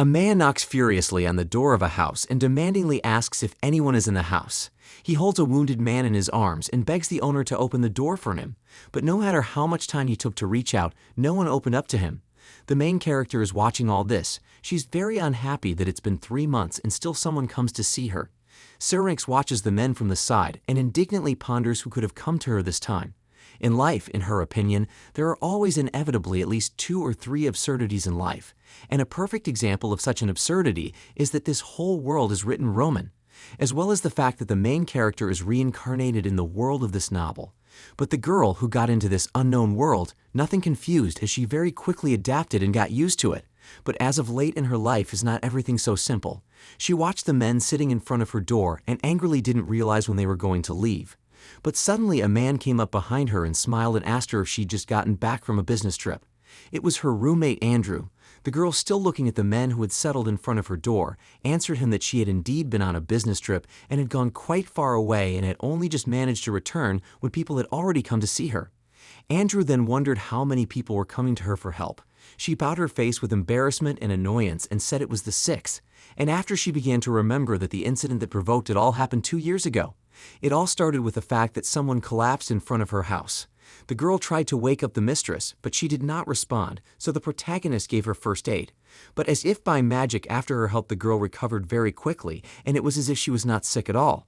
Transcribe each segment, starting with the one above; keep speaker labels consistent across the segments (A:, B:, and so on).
A: A man knocks furiously on the door of a house and demandingly asks if anyone is in the house. He holds a wounded man in his arms and begs the owner to open the door for him. But no matter how much time he took to reach out, no one opened up to him. The main character is watching all this. She's very unhappy that it's been 3 months and still someone comes to see her. Syrinx watches the men from the side and indignantly ponders who could have come to her this time. In life, in her opinion, there are always inevitably at least 2 or 3 absurdities in life. And a perfect example of such an absurdity is that this whole world is written Roman, as well as the fact that the main character is reincarnated in the world of this novel. But the girl who got into this unknown world, nothing confused as she very quickly adapted and got used to it. But as of late in her life is not everything so simple. She watched the men sitting in front of her door and angrily didn't realize when they were going to leave. But suddenly a man came up behind her and smiled and asked her if she'd just gotten back from a business trip. It was her roommate Andrew. The girl, still looking at the men who had settled in front of her door, answered him that she had indeed been on a business trip and had gone quite far away and had only just managed to return when people had already come to see her. Andrew then wondered how many people were coming to her for help. She bowed her face with embarrassment and annoyance and said it was the 6. And after she began to remember that the incident that provoked it all happened 2 years ago. It all started with the fact that someone collapsed in front of her house. The girl tried to wake up the mistress, but she did not respond, so the protagonist gave her first aid. But as if by magic, after her help, the girl recovered very quickly, and it was as if she was not sick at all.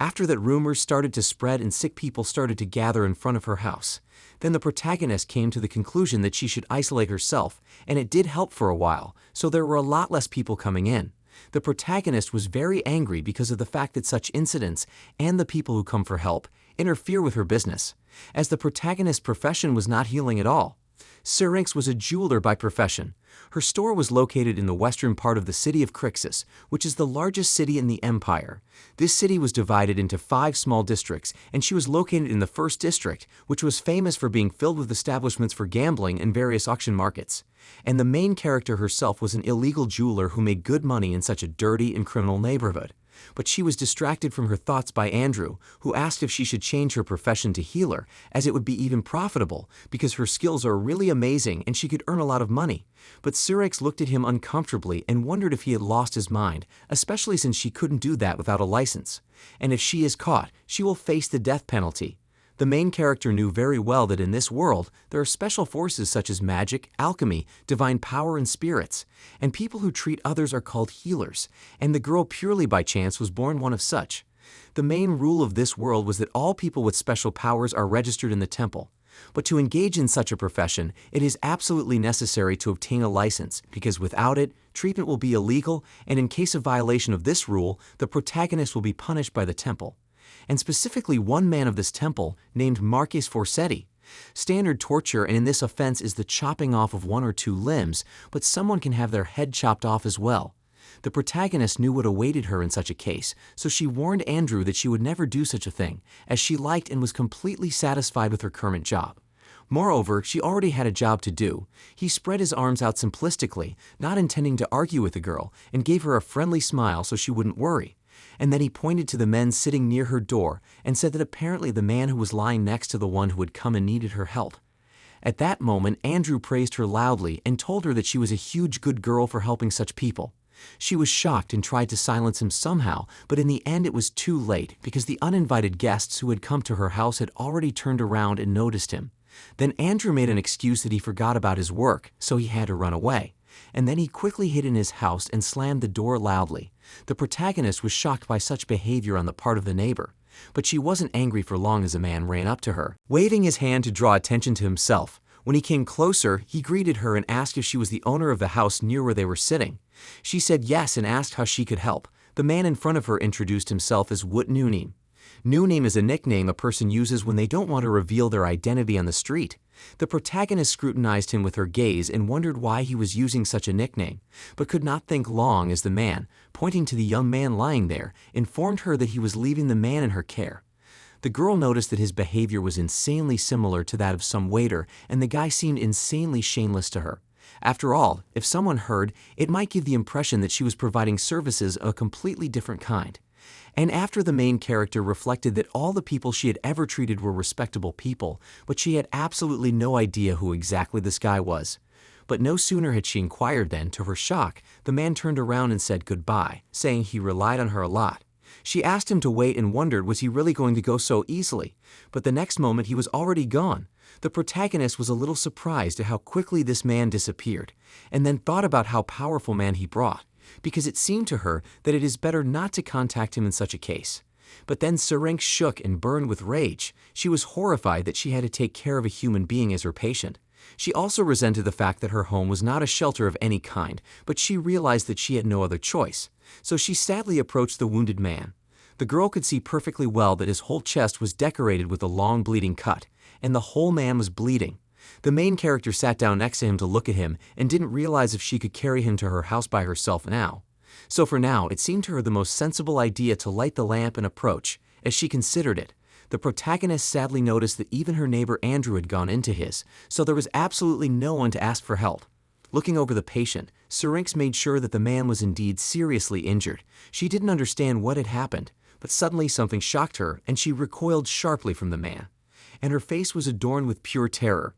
A: After that, rumors started to spread and sick people started to gather in front of her house. Then the protagonist came to the conclusion that she should isolate herself, and it did help for a while, so there were a lot less people coming in. The protagonist was very angry because of the fact that such incidents, and the people who come for help, interfere with her business, as the protagonist's profession was not healing at all. Syrinx was a jeweler by profession. Her store was located in the western part of the city of Crixus, which is the largest city in the empire. This city was divided into 5 small districts, and she was located in the first district, which was famous for being filled with establishments for gambling and various auction markets. And the main character herself was an illegal jeweler who made good money in such a dirty and criminal neighborhood. But she was distracted from her thoughts by Andrew, who asked if she should change her profession to healer, as it would be even profitable, because her skills are really amazing and she could earn a lot of money. But Syrinx looked at him uncomfortably and wondered if he had lost his mind, especially since she couldn't do that without a license. And if she is caught, she will face the death penalty. The main character knew very well that in this world, there are special forces such as magic, alchemy, divine power, and spirits, and people who treat others are called healers, and the girl purely by chance was born one of such. The main rule of this world was that all people with special powers are registered in the temple. But to engage in such a profession, it is absolutely necessary to obtain a license, because without it, treatment will be illegal, and in case of violation of this rule, the protagonist will be punished by the temple. And specifically one man of this temple, named Marcus Forsetti. Standard torture, and in this offense, is the chopping off of 1 or 2 limbs, but someone can have their head chopped off as well. The protagonist knew what awaited her in such a case, so she warned Andrew that she would never do such a thing, as she liked and was completely satisfied with her current job. Moreover, she already had a job to do. He spread his arms out simplistically, not intending to argue with the girl, and gave her a friendly smile so she wouldn't worry. And then he pointed to the men sitting near her door and said that apparently the man who was lying next to the one who had come and needed her help. At that moment, Andrew praised her loudly and told her that she was a huge good girl for helping such people. She was shocked and tried to silence him somehow, but in the end it was too late because the uninvited guests who had come to her house had already turned around and noticed him. Then Andrew made an excuse that he forgot about his work, so he had to run away. And then he quickly hid in his house and slammed the door loudly. The protagonist was shocked by such behavior on the part of the neighbor. But she wasn't angry for long as a man ran up to her, waving his hand to draw attention to himself. When he came closer, he greeted her and asked if she was the owner of the house near where they were sitting. She said yes and asked how she could help. The man in front of her introduced himself as Woot Nooneem. Nooneem is a nickname a person uses when they don't want to reveal their identity on the street. The protagonist scrutinized him with her gaze and wondered why he was using such a nickname, but could not think long as the man, pointing to the young man lying there, informed her that he was leaving the man in her care. The girl noticed that his behavior was insanely similar to that of some waiter, and the guy seemed insanely shameless to her. After all, if someone heard, it might give the impression that she was providing services of a completely different kind. And after the main character reflected that all the people she had ever treated were respectable people, but she had absolutely no idea who exactly this guy was. But no sooner had she inquired than, to her shock, the man turned around and said goodbye, saying he relied on her a lot. She asked him to wait and wondered was he really going to go so easily, but the next moment he was already gone. The protagonist was a little surprised at how quickly this man disappeared, and then thought about how powerful man he brought, because it seemed to her that it is better not to contact him in such a case. But then Syrinx shook and burned with rage. She was horrified that she had to take care of a human being as her patient. She also resented the fact that her home was not a shelter of any kind, but she realized that she had no other choice. So she sadly approached the wounded man. The girl could see perfectly well that his whole chest was decorated with a long bleeding cut, and the whole man was bleeding. The main character sat down next to him to look at him and didn't realize if she could carry him to her house by herself now. So for now, it seemed to her the most sensible idea to light the lamp and approach. As she considered it, the protagonist sadly noticed that even her neighbor Andrew had gone into his, so there was absolutely no one to ask for help. Looking over the patient, Syrinx made sure that the man was indeed seriously injured. She didn't understand what had happened, but suddenly something shocked her and she recoiled sharply from the man. And her face was adorned with pure terror.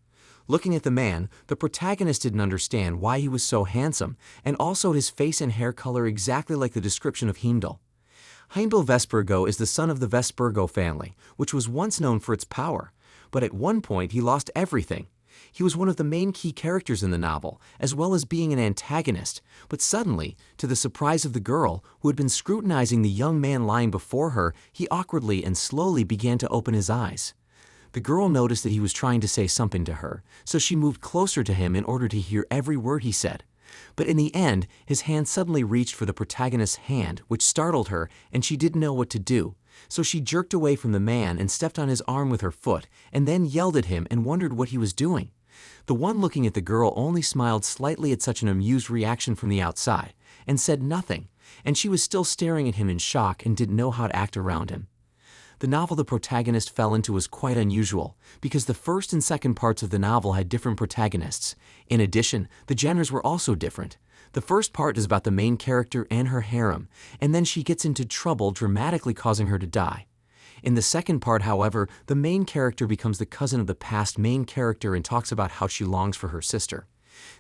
A: Looking at the man, the protagonist didn't understand why he was so handsome, and also his face and hair color exactly like the description of Heimdall. Heimdall Vespergo is the son of the Vespergo family, which was once known for its power, but at one point he lost everything. He was one of the main key characters in the novel, as well as being an antagonist, but suddenly, to the surprise of the girl, who had been scrutinizing the young man lying before her, he awkwardly and slowly began to open his eyes. The girl noticed that he was trying to say something to her, so she moved closer to him in order to hear every word he said. But in the end, his hand suddenly reached for the protagonist's hand, which startled her, and she didn't know what to do. So she jerked away from the man and stepped on his arm with her foot, and then yelled at him and wondered what he was doing. The one looking at the girl only smiled slightly at such an amused reaction from the outside, and said nothing, and she was still staring at him in shock and didn't know how to act around him. The novel the protagonist fell into was quite unusual, because the first and second parts of the novel had different protagonists. In addition, the genres were also different. The first part is about the main character and her harem, and then she gets into trouble, dramatically causing her to die. In the second part, however, the main character becomes the cousin of the past main character and talks about how she longs for her sister.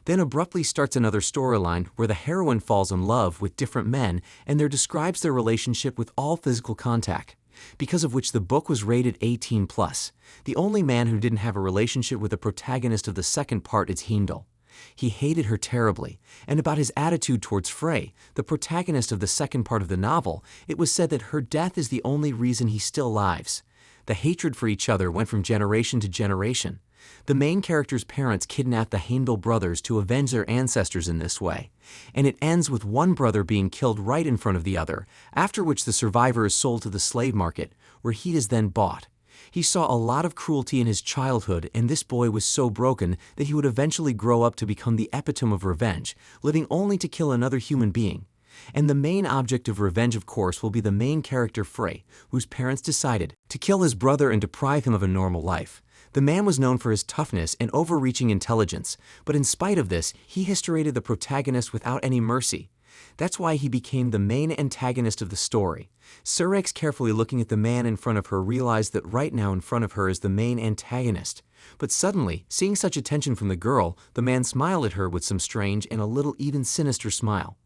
A: Then abruptly starts another storyline where the heroine falls in love with different men and there describes their relationship with all physical contact, because of which the book was rated 18+. The only man who didn't have a relationship with the protagonist of the second part is Heimdall. He hated her terribly, and about his attitude towards Frey, the protagonist of the second part of the novel, it was said that her death is the only reason he still lives. The hatred for each other went from generation to generation. The main character's parents kidnapped the Heimdall brothers to avenge their ancestors in this way, and it ends with one brother being killed right in front of the other, after which the survivor is sold to the slave market, where he is then bought. He saw a lot of cruelty in his childhood, and this boy was so broken that he would eventually grow up to become the epitome of revenge, living only to kill another human being. And the main object of revenge, of course, will be the main character Frey, whose parents decided to kill his brother and deprive him of a normal life. The man was known for his toughness and overreaching intelligence, but in spite of this, he hysterected the protagonist without any mercy. That's why he became the main antagonist of the story. Syrinx, carefully looking at the man in front of her, realized that right now in front of her is the main antagonist. But suddenly, seeing such attention from the girl, the man smiled at her with some strange and a little even sinister smile.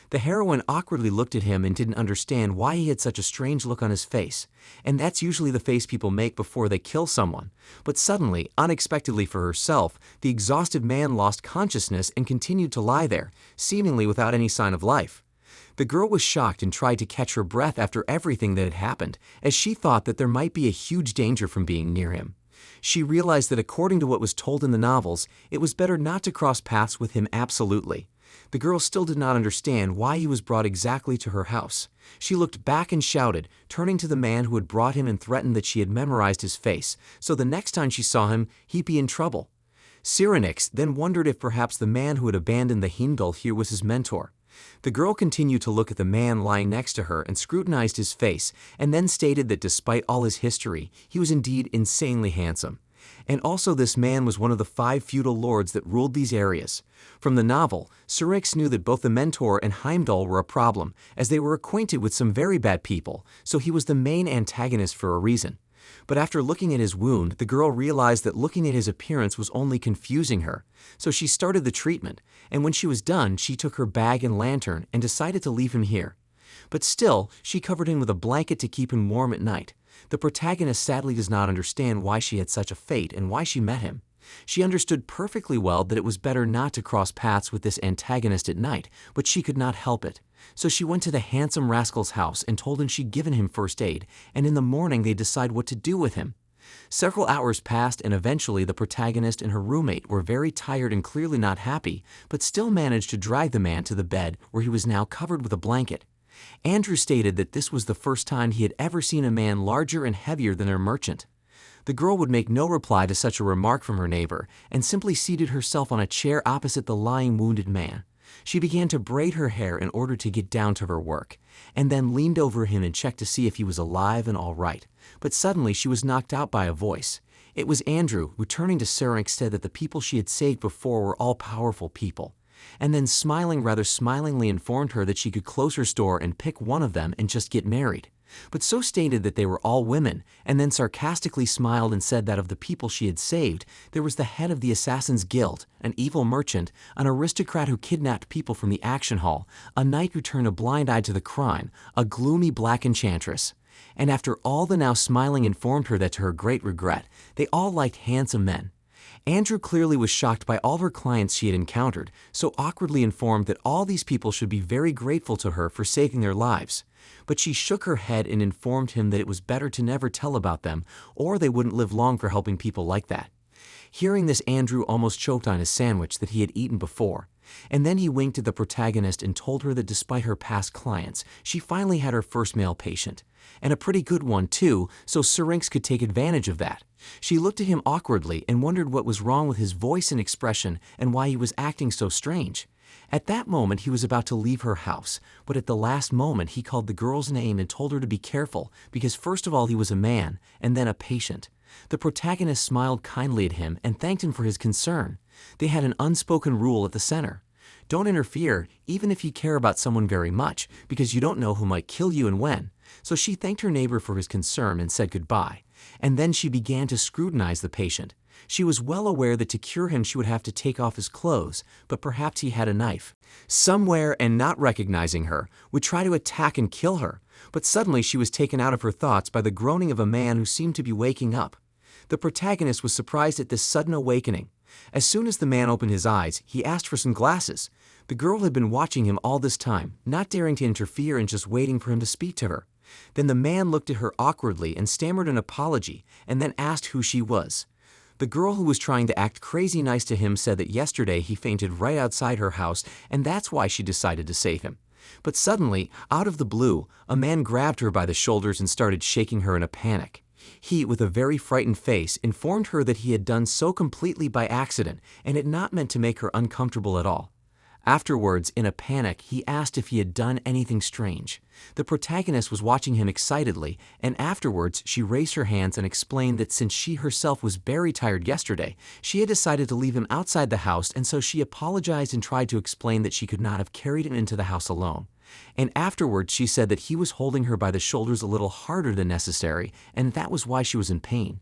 A: The heroine awkwardly looked at him and didn't understand why he had such a strange look on his face, and that's usually the face people make before they kill someone. But suddenly, unexpectedly for herself, the exhausted man lost consciousness and continued to lie there, seemingly without any sign of life. The girl was shocked and tried to catch her breath after everything that had happened, as she thought that there might be a huge danger from being near him. She realized that according to what was told in the novels, it was better not to cross paths with him absolutely. The girl still did not understand why he was brought exactly to her house. She looked back and shouted, turning to the man who had brought him and threatened that she had memorized his face, so the next time she saw him, he'd be in trouble. Syrinx then wondered if perhaps the man who had abandoned the Heimdall here was his mentor. The girl continued to look at the man lying next to her and scrutinized his face, and then stated that despite all his history, he was indeed insanely handsome. And also this man was one of the 5 feudal lords that ruled these areas. From the novel, Syrinx knew that both the mentor and Heimdall were a problem, as they were acquainted with some very bad people, so he was the main antagonist for a reason. But after looking at his wound, the girl realized that looking at his appearance was only confusing her, so she started the treatment, and when she was done, she took her bag and lantern and decided to leave him here. But still, she covered him with a blanket to keep him warm at night. The protagonist sadly does not understand why she had such a fate and why she met him. She understood perfectly well that it was better not to cross paths with this antagonist at night, but she could not help it. So she went to the handsome rascal's house and told him she'd given him first aid, and in the morning they'd decide what to do with him. Several hours passed, and eventually the protagonist and her roommate were very tired and clearly not happy, but still managed to drag the man to the bed where he was now covered with a blanket. Andrew stated that this was the first time he had ever seen a man larger and heavier than their merchant. The girl would make no reply to such a remark from her neighbor and simply seated herself on a chair opposite the lying wounded man. She began to braid her hair in order to get down to her work, and then leaned over him and checked to see if he was alive and all right. But suddenly she was knocked out by a voice. It was Andrew, who turning to Syrinx said that the people she had saved before were all powerful people, and then smiling rather smilingly informed her that she could close her store and pick one of them and just get married. But so stated that they were all women, and then sarcastically smiled and said that of the people she had saved, there was the head of the Assassin's Guild, an evil merchant, an aristocrat who kidnapped people from the action hall, a knight who turned a blind eye to the crime, a gloomy black enchantress. And after all the now smiling informed her that to her great regret, they all liked handsome men. Andrew clearly was shocked by all her clients she had encountered, so awkwardly informed that all these people should be very grateful to her for saving their lives. But she shook her head and informed him that it was better to never tell about them, or they wouldn't live long for helping people like that. Hearing this, Andrew almost choked on his sandwich that he had eaten before, and then he winked at the protagonist and told her that despite her past clients, she finally had her first male patient, and a pretty good one too, so Syrinx could take advantage of that. She looked at him awkwardly and wondered what was wrong with his voice and expression and why he was acting so strange. At that moment he was about to leave her house, but at the last moment he called the girl's name and told her to be careful because first of all he was a man and then a patient. The protagonist smiled kindly at him and thanked him for his concern. They had an unspoken rule at the center. Don't interfere, even if you care about someone very much, because you don't know who might kill you and when. So she thanked her neighbor for his concern and said goodbye, and then she began to scrutinize the patient. She was well aware that to cure him she would have to take off his clothes, but perhaps he had a knife somewhere and not recognizing her, would try to attack and kill her. But suddenly she was taken out of her thoughts by the groaning of a man who seemed to be waking up. The protagonist was surprised at this sudden awakening. As soon as the man opened his eyes, he asked for some glasses. The girl had been watching him all this time, not daring to interfere and just waiting for him to speak to her. Then the man looked at her awkwardly and stammered an apology, and then asked who she was. The girl who was trying to act crazy nice to him said that yesterday he fainted right outside her house, and that's why she decided to save him. But suddenly, out of the blue, a man grabbed her by the shoulders and started shaking her in a panic. He, with a very frightened face, informed her that he had done so completely by accident and had not meant to make her uncomfortable at all. Afterwards, in a panic, he asked if he had done anything strange. The protagonist was watching him excitedly, and afterwards she raised her hands and explained that since she herself was very tired yesterday, she had decided to leave him outside the house, and so she apologized and tried to explain that she could not have carried him into the house alone. And afterwards she said that he was holding her by the shoulders a little harder than necessary, and that was why she was in pain.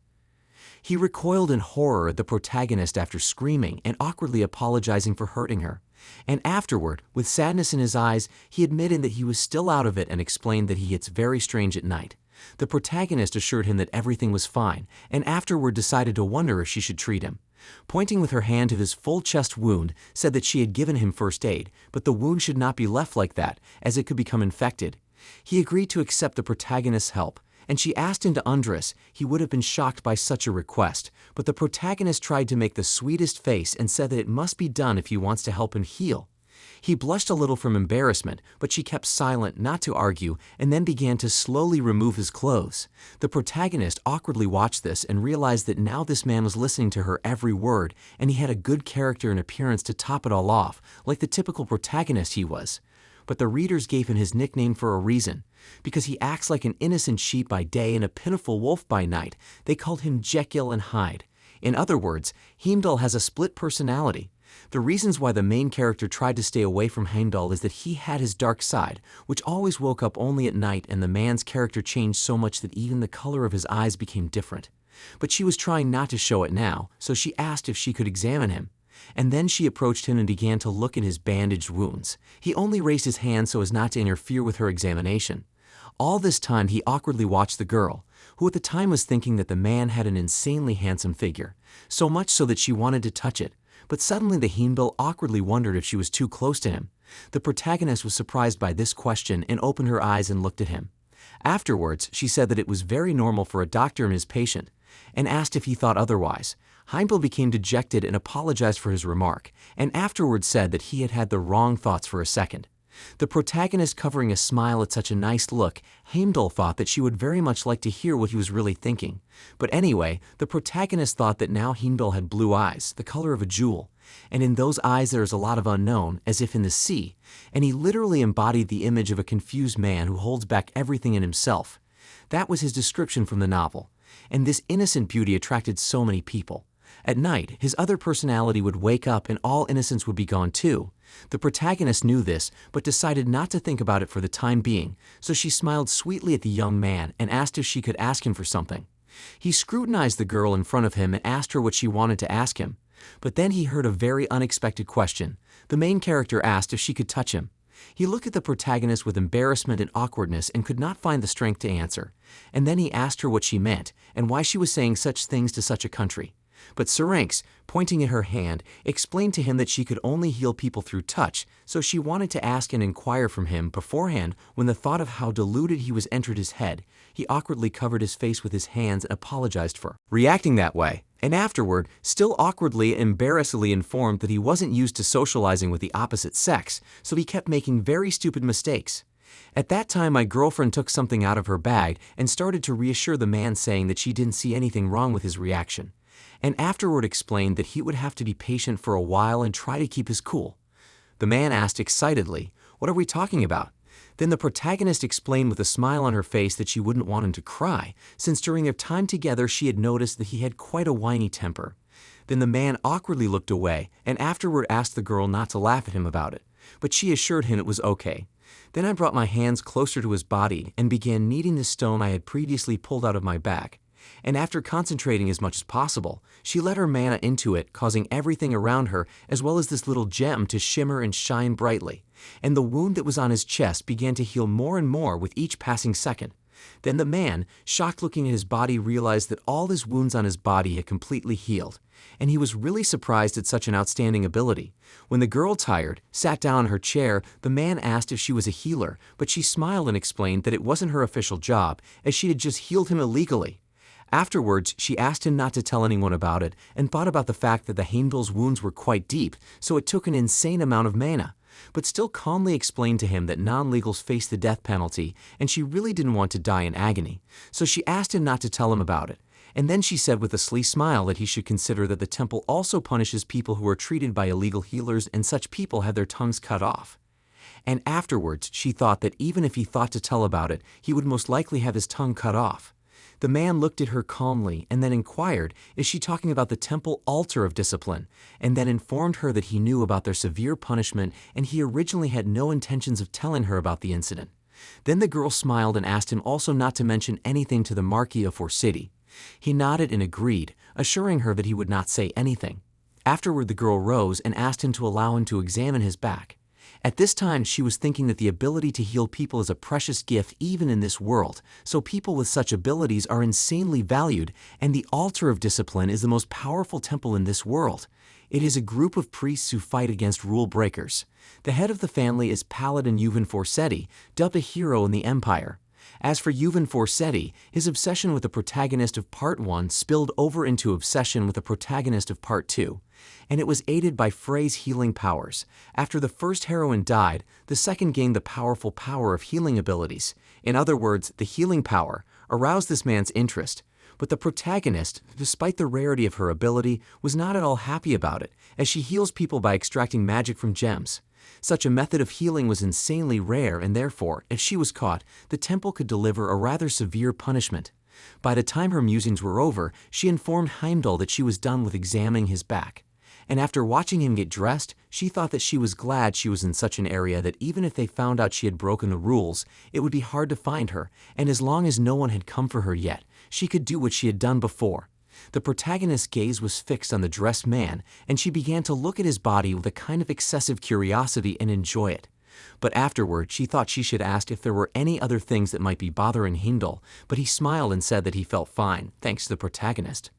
A: He recoiled in horror at the protagonist after screaming and awkwardly apologizing for hurting her. And afterward, with sadness in his eyes, he admitted that he was still out of it and explained that he gets very strange at night. The protagonist assured him that everything was fine, and afterward decided to wonder if she should treat him. Pointing with her hand to his full chest wound, said that she had given him first aid, but the wound should not be left like that, as it could become infected. He agreed to accept the protagonist's help, and she asked him to undress. He would have been shocked by such a request, but the protagonist tried to make the sweetest face and said that it must be done if he wants to help him heal. He blushed a little from embarrassment, but she kept silent not to argue and then began to slowly remove his clothes. The protagonist awkwardly watched this and realized that now this man was listening to her every word, and he had a good character and appearance to top it all off, like the typical protagonist he was. But the readers gave him his nickname for a reason. Because he acts like an innocent sheep by day and a pitiful wolf by night, they called him Jekyll and Hyde. In other words, Heimdall has a split personality. The reasons why the main character tried to stay away from Heimdall is that he had his dark side, which always woke up only at night, and the man's character changed so much that even the color of his eyes became different. But she was trying not to show it now, so she asked if she could examine him. And then she approached him and began to look at his bandaged wounds. He only raised his hand so as not to interfere with her examination. All this time he awkwardly watched the girl, who at the time was thinking that the man had an insanely handsome figure, so much so that she wanted to touch it. But suddenly the Heimdall awkwardly wondered if she was too close to him. The protagonist was surprised by this question and opened her eyes and looked at him. Afterwards, she said that it was very normal for a doctor and his patient, and asked if he thought otherwise. Heimdall became dejected and apologized for his remark, and afterwards said that he had had the wrong thoughts for a second. The protagonist covering a smile at such a nice look, Heimdall thought that she would very much like to hear what he was really thinking. But anyway, the protagonist thought that now Heimdall had blue eyes, the color of a jewel, and in those eyes there is a lot of unknown, as if in the sea, and he literally embodied the image of a confused man who holds back everything in himself. That was his description from the novel, and this innocent beauty attracted so many people. At night, his other personality would wake up and all innocence would be gone too. The protagonist knew this, but decided not to think about it for the time being, so she smiled sweetly at the young man and asked if she could ask him for something. He scrutinized the girl in front of him and asked her what she wanted to ask him. But then he heard a very unexpected question. The main character asked if she could touch him. He looked at the protagonist with embarrassment and awkwardness and could not find the strength to answer. And then he asked her what she meant and why she was saying such things to such a country. But Syrinx, pointing at her hand, explained to him that she could only heal people through touch, so she wanted to ask and inquire from him beforehand. When the thought of how deluded he was entered his head, he awkwardly covered his face with his hands and apologized for reacting that way. And afterward, still awkwardly and embarrassedly informed that he wasn't used to socializing with the opposite sex, so he kept making very stupid mistakes. At that time, my girlfriend took something out of her bag and started to reassure the man, saying that she didn't see anything wrong with his reaction, and afterward explained that he would have to be patient for a while and try to keep his cool. The man asked excitedly, "What are we talking about?" Then the protagonist explained with a smile on her face that she wouldn't want him to cry, since during their time together she had noticed that he had quite a whiny temper. Then the man awkwardly looked away and afterward asked the girl not to laugh at him about it, but she assured him it was okay. Then I brought my hands closer to his body and began kneading the stone I had previously pulled out of my bag. And after concentrating as much as possible, she let her mana into it, causing everything around her, as well as this little gem, to shimmer and shine brightly. And the wound that was on his chest began to heal more and more with each passing second. Then the man, shocked looking at his body, realized that all his wounds on his body had completely healed, and he was really surprised at such an outstanding ability. When the girl, tired, sat down in her chair, the man asked if she was a healer, but she smiled and explained that it wasn't her official job, as she had just healed him illegally. Afterwards, she asked him not to tell anyone about it and thought about the fact that the Heimdall's wounds were quite deep, so it took an insane amount of mana, but still calmly explained to him that non-legals face the death penalty and she really didn't want to die in agony, so she asked him not to tell him about it. And then she said with a sly smile that he should consider that the temple also punishes people who are treated by illegal healers, and such people have their tongues cut off. And afterwards, she thought that even if he thought to tell about it, he would most likely have his tongue cut off. The man looked at her calmly and then inquired, is she talking about the temple altar of discipline, and then informed her that he knew about their severe punishment and he originally had no intentions of telling her about the incident. Then the girl smiled and asked him also not to mention anything to the Marquis of City. He nodded and agreed, assuring her that he would not say anything. Afterward, the girl rose and asked him to allow him to examine his back. At this time, she was thinking that the ability to heal people is a precious gift even in this world, so people with such abilities are insanely valued, and the altar of discipline is the most powerful temple in this world. It is a group of priests who fight against rule breakers. The head of the family is Paladin Yuvan Forseti, dubbed a hero in the Empire. As for Yuvan Forseti, his obsession with the protagonist of Part 1 spilled over into obsession with the protagonist of Part 2, and it was aided by Frey's healing powers. After the first heroine died, the second gained the powerful power of healing abilities. In other words, the healing power aroused this man's interest. But the protagonist, despite the rarity of her ability, was not at all happy about it, as she heals people by extracting magic from gems. Such a method of healing was insanely rare, and therefore, if she was caught, the temple could deliver a rather severe punishment. By the time her musings were over, she informed Heimdall that she was done with examining his back. and after watching him get dressed, she thought that she was glad she was in such an area that even if they found out she had broken the rules, it would be hard to find her, and as long as no one had come for her yet, she could do what she had done before. The protagonist's gaze was fixed on the dressed man, and she began to look at his body with a kind of excessive curiosity and enjoy it. But afterward, she thought she should ask if there were any other things that might be bothering Heimdall, but he smiled and said that he felt fine, thanks to the protagonist.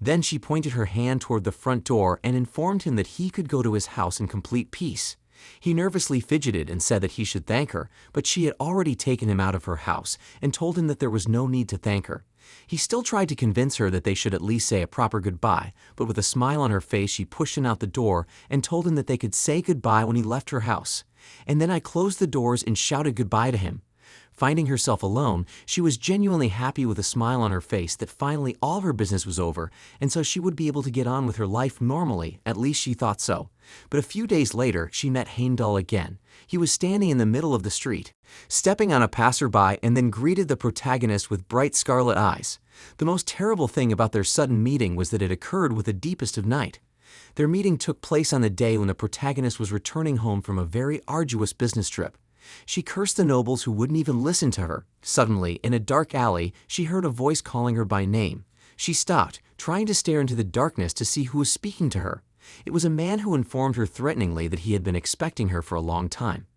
A: Then she pointed her hand toward the front door and informed him that he could go to his house in complete peace. He nervously fidgeted and said that he should thank her, but she had already taken him out of her house and told him that there was no need to thank her. He still tried to convince her that they should at least say a proper goodbye, but with a smile on her face she pushed him out the door and told him that they could say goodbye when he left her house. And then I closed the doors and shouted goodbye to him. Finding herself alone, she was genuinely happy with a smile on her face that finally all her business was over, and so she would be able to get on with her life normally, at least she thought so. But a few days later, she met Heimdall again. He was standing in the middle of the street, stepping on a passerby, and then greeted the protagonist with bright scarlet eyes. The most terrible thing about their sudden meeting was that it occurred with the deepest of night. Their meeting took place on the day when the protagonist was returning home from a very arduous business trip. She cursed the nobles who wouldn't even listen to her. Suddenly, in a dark alley, she heard a voice calling her by name. She stopped, trying to stare into the darkness to see who was speaking to her. It was a man who informed her threateningly that he had been expecting her for a long time.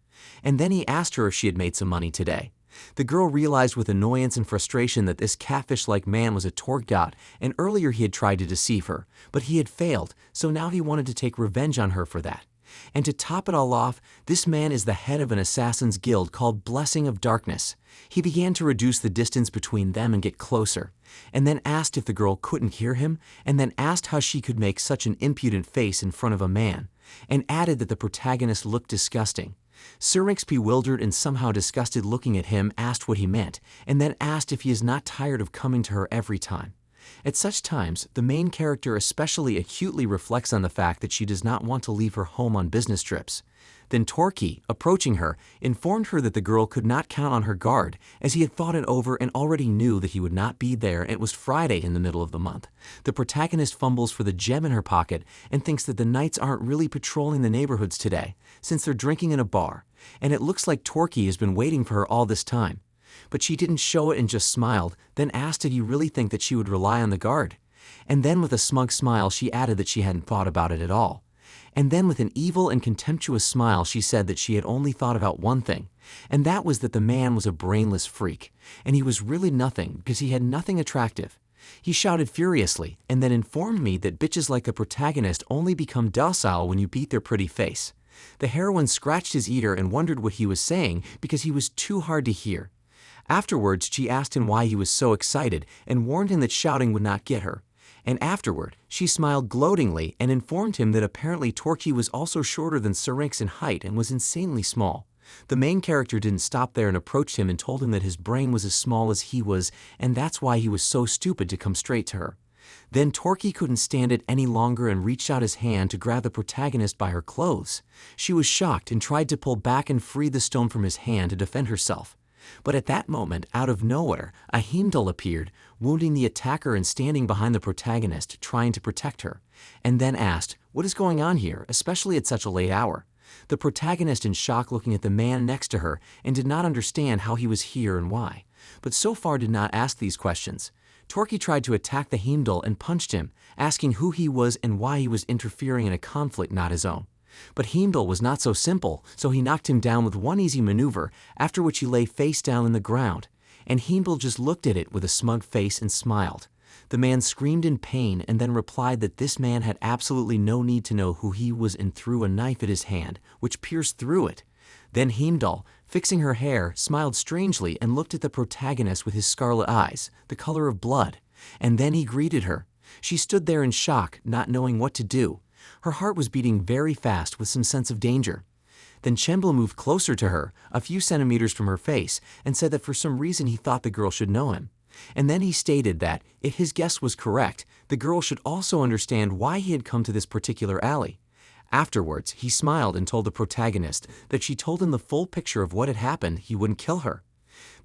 A: And then he asked her if she had made some money today. The girl realized with annoyance and frustration that this catfish-like man was a Torgat, and earlier he had tried to deceive her, but he had failed, so now he wanted to take revenge on her for that. And to top it all off, this man is the head of an assassin's guild called Blessing of Darkness. He began to reduce the distance between them and get closer, and then asked if the girl couldn't hear him, and then asked how she could make such an impudent face in front of a man, and added that the protagonist looked disgusting. Syrinx, bewildered and somehow disgusted looking at him, asked what he meant, and then asked if he is not tired of coming to her every time. At such times, the main character especially acutely reflects on the fact that she does not want to leave her home on business trips. Then Torki, approaching her, informed her that the girl could not count on her guard, as he had thought it over and already knew that he would not be there, and it was Friday in the middle of the month. The protagonist fumbles for the gem in her pocket and thinks that the knights aren't really patrolling the neighborhoods today, since they're drinking in a bar, and it looks like Torki has been waiting for her all this time. But she didn't show it and just smiled, then asked did he really think that she would rely on the guard. And then with a smug smile she added that she hadn't thought about it at all. And then with an evil and contemptuous smile she said that she had only thought about one thing, and that was that the man was a brainless freak, and he was really nothing because he had nothing attractive. He shouted furiously, and then informed me that bitches like the protagonist only become docile when you beat their pretty face. The heroine scratched his ear and wondered what he was saying because he was too hard to hear. Afterwards, she asked him why he was so excited and warned him that shouting would not get her. And afterward, she smiled gloatingly and informed him that apparently Torki was also shorter than Syrinx in height and was insanely small. The main character didn't stop there and approached him and told him that his brain was as small as he was, and that's why he was so stupid to come straight to her. Then Torki couldn't stand it any longer and reached out his hand to grab the protagonist by her clothes. She was shocked and tried to pull back and free the stone from his hand to defend herself. But at that moment, out of nowhere, a Heimdall appeared, wounding the attacker and standing behind the protagonist, trying to protect her, and then asked, "What is going on here, especially at such a late hour?" The protagonist in shock looking at the man next to her and did not understand how he was here and why, but so far did not ask these questions. Torki tried to attack the Heimdall and punched him, asking who he was and why he was interfering in a conflict not his own. But Heimdall was not so simple, so he knocked him down with one easy maneuver, after which he lay face down in the ground, and Heimdall just looked at it with a smug face and smiled. The man screamed in pain and then replied that this man had absolutely no need to know who he was and threw a knife at his hand, which pierced through it. Then Heimdall, fixing her hair, smiled strangely and looked at the protagonist with his scarlet eyes, the color of blood, and then he greeted her. She stood there in shock, not knowing what to do. Her heart was beating very fast with some sense of danger. Then Chembla moved closer to her, a few centimeters from her face, and said that for some reason he thought the girl should know him. And then he stated that, if his guess was correct, the girl should also understand why he had come to this particular alley. Afterwards, he smiled and told the protagonist that she told him the full picture of what had happened, he wouldn't kill her.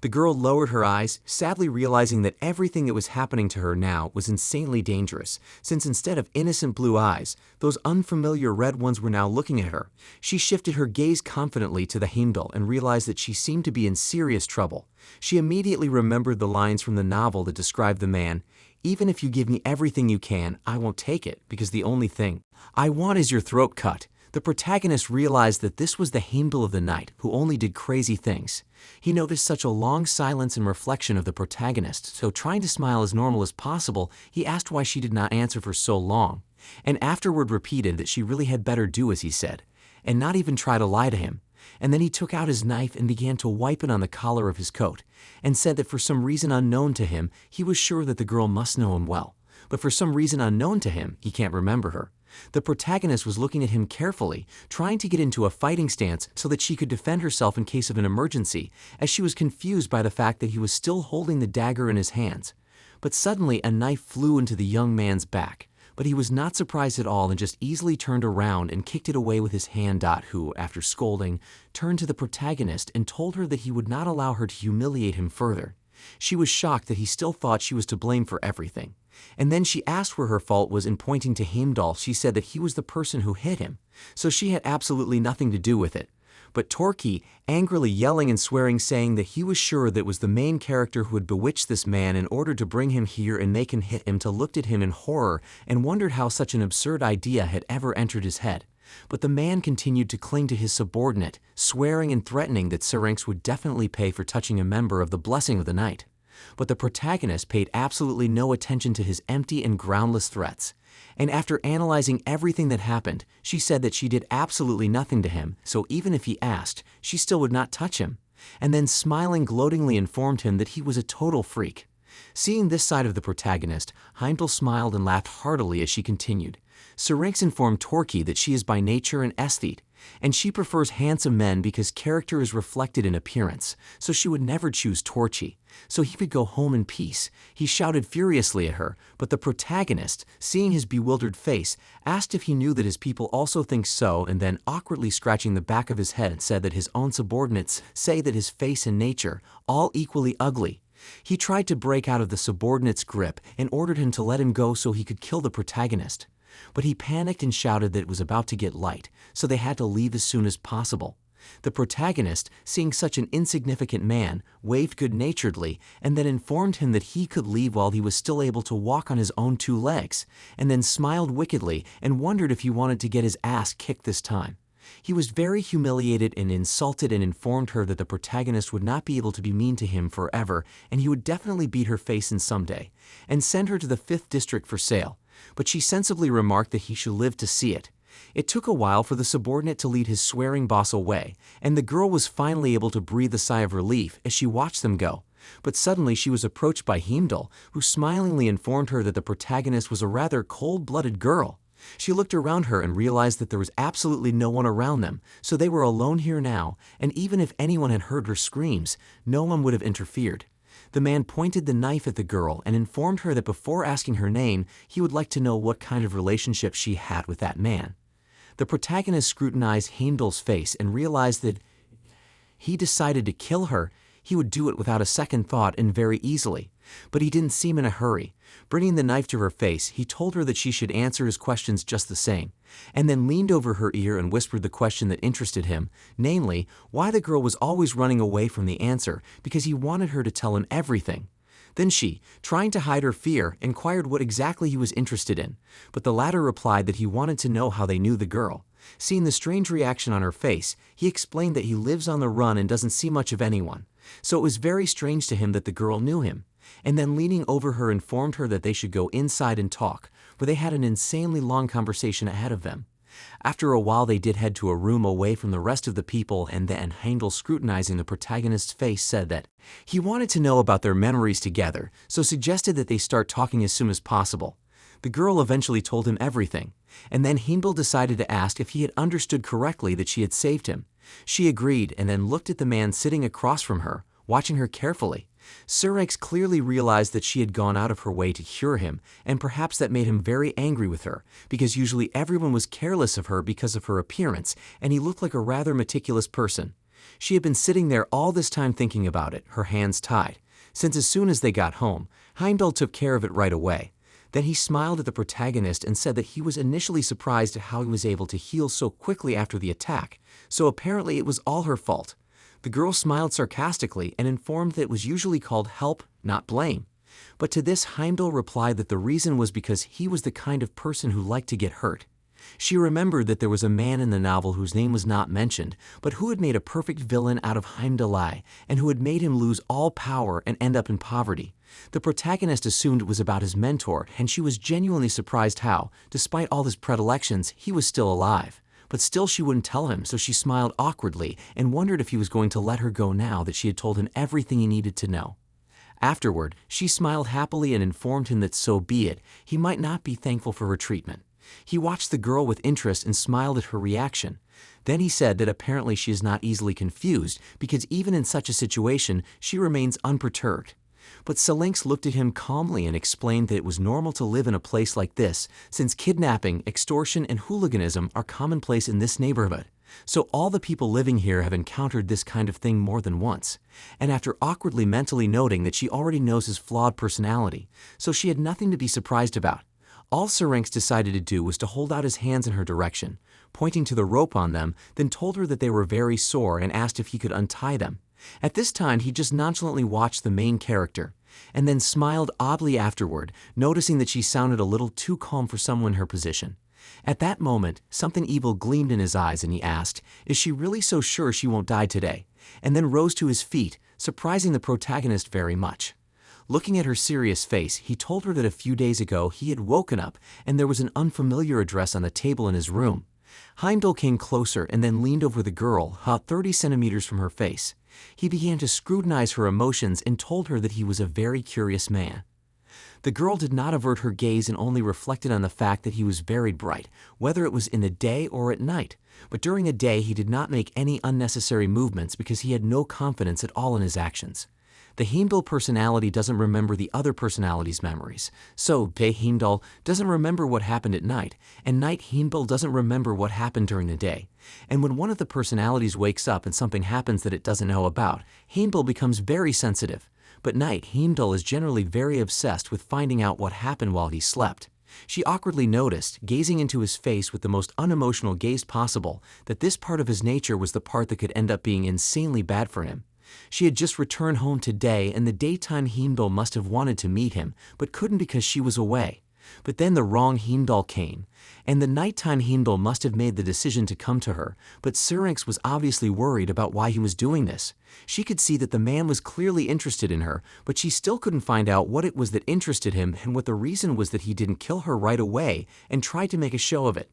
A: The girl lowered her eyes, sadly realizing that everything that was happening to her now was insanely dangerous, since instead of innocent blue eyes, those unfamiliar red ones were now looking at her. She shifted her gaze confidently to the Heimdall and realized that she seemed to be in serious trouble. She immediately remembered the lines from the novel that described the man, "Even if you give me everything you can, I won't take it, because the only thing I want is your throat cut." The protagonist realized that this was the Heimdall of the night, who only did crazy things. He noticed such a long silence and reflection of the protagonist, so trying to smile as normal as possible, he asked why she did not answer for so long, and afterward repeated that she really had better do as he said, and not even try to lie to him. And then he took out his knife and began to wipe it on the collar of his coat, and said that for some reason unknown to him, he was sure that the girl must know him well. But for some reason unknown to him, he can't remember her. The protagonist was looking at him carefully, trying to get into a fighting stance so that she could defend herself in case of an emergency, as she was confused by the fact that he was still holding the dagger in his hands. But suddenly a knife flew into the young man's back, but he was not surprised at all and just easily turned around and kicked it away with his hand. Who, after scolding, turned to the protagonist and told her that he would not allow her to humiliate him further. She was shocked that he still thought she was to blame for everything. And then she asked where her fault was in pointing to Heimdall. She said that he was the person who hit him, so she had absolutely nothing to do with it. But Torki, angrily yelling and swearing, saying that he was sure that it was the main character who had bewitched this man in order to bring him here and make him hit him, looked at him in horror and wondered how such an absurd idea had ever entered his head. But the man continued to cling to his subordinate, swearing and threatening that Syrinx would definitely pay for touching a member of the Blessing of the Night. But the protagonist paid absolutely no attention to his empty and groundless threats. And after analyzing everything that happened, she said that she did absolutely nothing to him, so even if he asked, she still would not touch him. And then smiling gloatingly informed him that he was a total freak. Seeing this side of the protagonist, Heimdall smiled and laughed heartily as she continued. Syrinx informed Torki that she is by nature an aesthete, and she prefers handsome men because character is reflected in appearance, so she would never choose Torchi, so he could go home in peace. He shouted furiously at her, but the protagonist, seeing his bewildered face, asked if he knew that his people also think so, and then awkwardly scratching the back of his head said that his own subordinates say that his face and nature, all equally ugly. He tried to break out of the subordinate's grip and ordered him to let him go so he could kill the protagonist. But he panicked and shouted that it was about to get light, so they had to leave as soon as possible. The protagonist, seeing such an insignificant man, waved good-naturedly and then informed him that he could leave while he was still able to walk on his own two legs, and then smiled wickedly and wondered if he wanted to get his ass kicked this time. He was very humiliated and insulted and informed her that the protagonist would not be able to be mean to him forever, and he would definitely beat her face in someday, and send her to the 5th district for sale. But she sensibly remarked that he should live to see it. It took a while for the subordinate to lead his swearing boss away, and the girl was finally able to breathe a sigh of relief as she watched them go. But suddenly she was approached by Heimdall, who smilingly informed her that the protagonist was a rather cold-blooded girl. She looked around her and realized that there was absolutely no one around them, so they were alone here now, and even if anyone had heard her screams, no one would have interfered. The man pointed the knife at the girl and informed her that before asking her name, he would like to know what kind of relationship she had with that man. The protagonist scrutinized Heimdall's face and realized that he decided to kill her. He would do it without a second thought and very easily. But he didn't seem in a hurry. Bringing the knife to her face, he told her that she should answer his questions just the same, and then leaned over her ear and whispered the question that interested him, namely, why the girl was always running away from the answer, because he wanted her to tell him everything. Then she, trying to hide her fear, inquired what exactly he was interested in, but the latter replied that he wanted to know how they knew the girl. Seeing the strange reaction on her face, he explained that he lives on the run and doesn't see much of anyone, so it was very strange to him that the girl knew him. And then leaning over her informed her that they should go inside and talk, where they had an insanely long conversation ahead of them. After a while they did head to a room away from the rest of the people, and then Heimdall, scrutinizing the protagonist's face, said that he wanted to know about their memories together, so suggested that they start talking as soon as possible. The girl eventually told him everything, and then Heimdall decided to ask if he had understood correctly that she had saved him. She agreed and then looked at the man sitting across from her, watching her carefully. Syrinx clearly realized that she had gone out of her way to cure him, and perhaps that made him very angry with her, because usually everyone was careless of her because of her appearance, and he looked like a rather meticulous person. She had been sitting there all this time thinking about it, her hands tied, since as soon as they got home, Heimdall took care of it right away. Then he smiled at the protagonist and said that he was initially surprised at how he was able to heal so quickly after the attack, so apparently it was all her fault. The girl smiled sarcastically and informed that it was usually called help, not blame. But to this, Heimdall replied that the reason was because he was the kind of person who liked to get hurt. She remembered that there was a man in the novel whose name was not mentioned, but who had made a perfect villain out of Heimdall and who had made him lose all power and end up in poverty. The protagonist assumed it was about his mentor, and she was genuinely surprised how, despite all his predilections, he was still alive. But still she wouldn't tell him, so she smiled awkwardly and wondered if he was going to let her go now that she had told him everything he needed to know. Afterward, she smiled happily and informed him that so be it, he might not be thankful for her treatment. He watched the girl with interest and smiled at her reaction. Then he said that apparently she is not easily confused because even in such a situation, she remains unperturbed. But Syrinx looked at him calmly and explained that it was normal to live in a place like this, since kidnapping, extortion, and hooliganism are commonplace in this neighborhood. So all the people living here have encountered this kind of thing more than once. And after awkwardly mentally noting that she already knows his flawed personality, so she had nothing to be surprised about. All Syrinx decided to do was to hold out his hands in her direction, pointing to the rope on them, then told her that they were very sore and asked if he could untie them. At this time, he just nonchalantly watched the main character, and then smiled oddly afterward, noticing that she sounded a little too calm for someone in her position. At that moment, something evil gleamed in his eyes and he asked, "Is she really so sure she won't die today?" and then rose to his feet, surprising the protagonist very much. Looking at her serious face, he told her that a few days ago he had woken up and there was an unfamiliar address on the table in his room. Heimdall came closer and then leaned over the girl, about 30 centimeters from her face. He began to scrutinize her emotions and told her that he was a very curious man. The girl did not avert her gaze and only reflected on the fact that he was very bright, whether it was in the day or at night. But during the day he did not make any unnecessary movements because he had no confidence at all in his actions. The Heimdall personality doesn't remember the other personality's memories. So, day Heimdall doesn't remember what happened at night, and night Heimdall doesn't remember what happened during the day. And when one of the personalities wakes up and something happens that it doesn't know about, Heimdall becomes very sensitive. But night Heimdall is generally very obsessed with finding out what happened while he slept. She awkwardly noticed, gazing into his face with the most unemotional gaze possible, that this part of his nature was the part that could end up being insanely bad for him. She had just returned home today, and the daytime Heimdall must have wanted to meet him, but couldn't because she was away. But then the wrong Heimdall came, and the nighttime Heimdall must have made the decision to come to her, but Syrinx was obviously worried about why he was doing this. She could see that the man was clearly interested in her, but she still couldn't find out what it was that interested him and what the reason was that he didn't kill her right away and tried to make a show of it.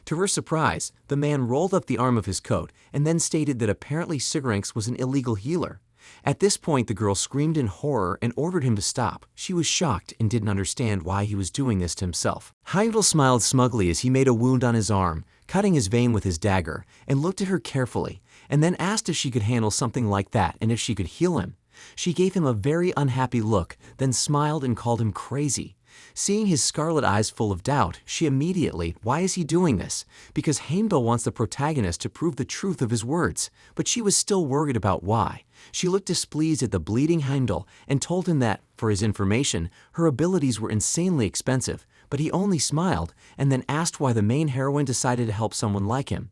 A: To her surprise, the man rolled up the arm of his coat and then stated that apparently Syrinx was an illegal healer. At this point, the girl screamed in horror and ordered him to stop. She was shocked and didn't understand why he was doing this to himself. Heimdall smiled smugly as he made a wound on his arm, cutting his vein with his dagger, and looked at her carefully, and then asked if she could handle something like that and if she could heal him. She gave him a very unhappy look, then smiled and called him crazy. Seeing his scarlet eyes full of doubt, she immediately, why is he doing this? Because Heimdall wants the protagonist to prove the truth of his words, but she was still worried about why. She looked displeased at the bleeding Heimdall and told him that, for his information, her abilities were insanely expensive, but he only smiled and then asked why the main heroine decided to help someone like him.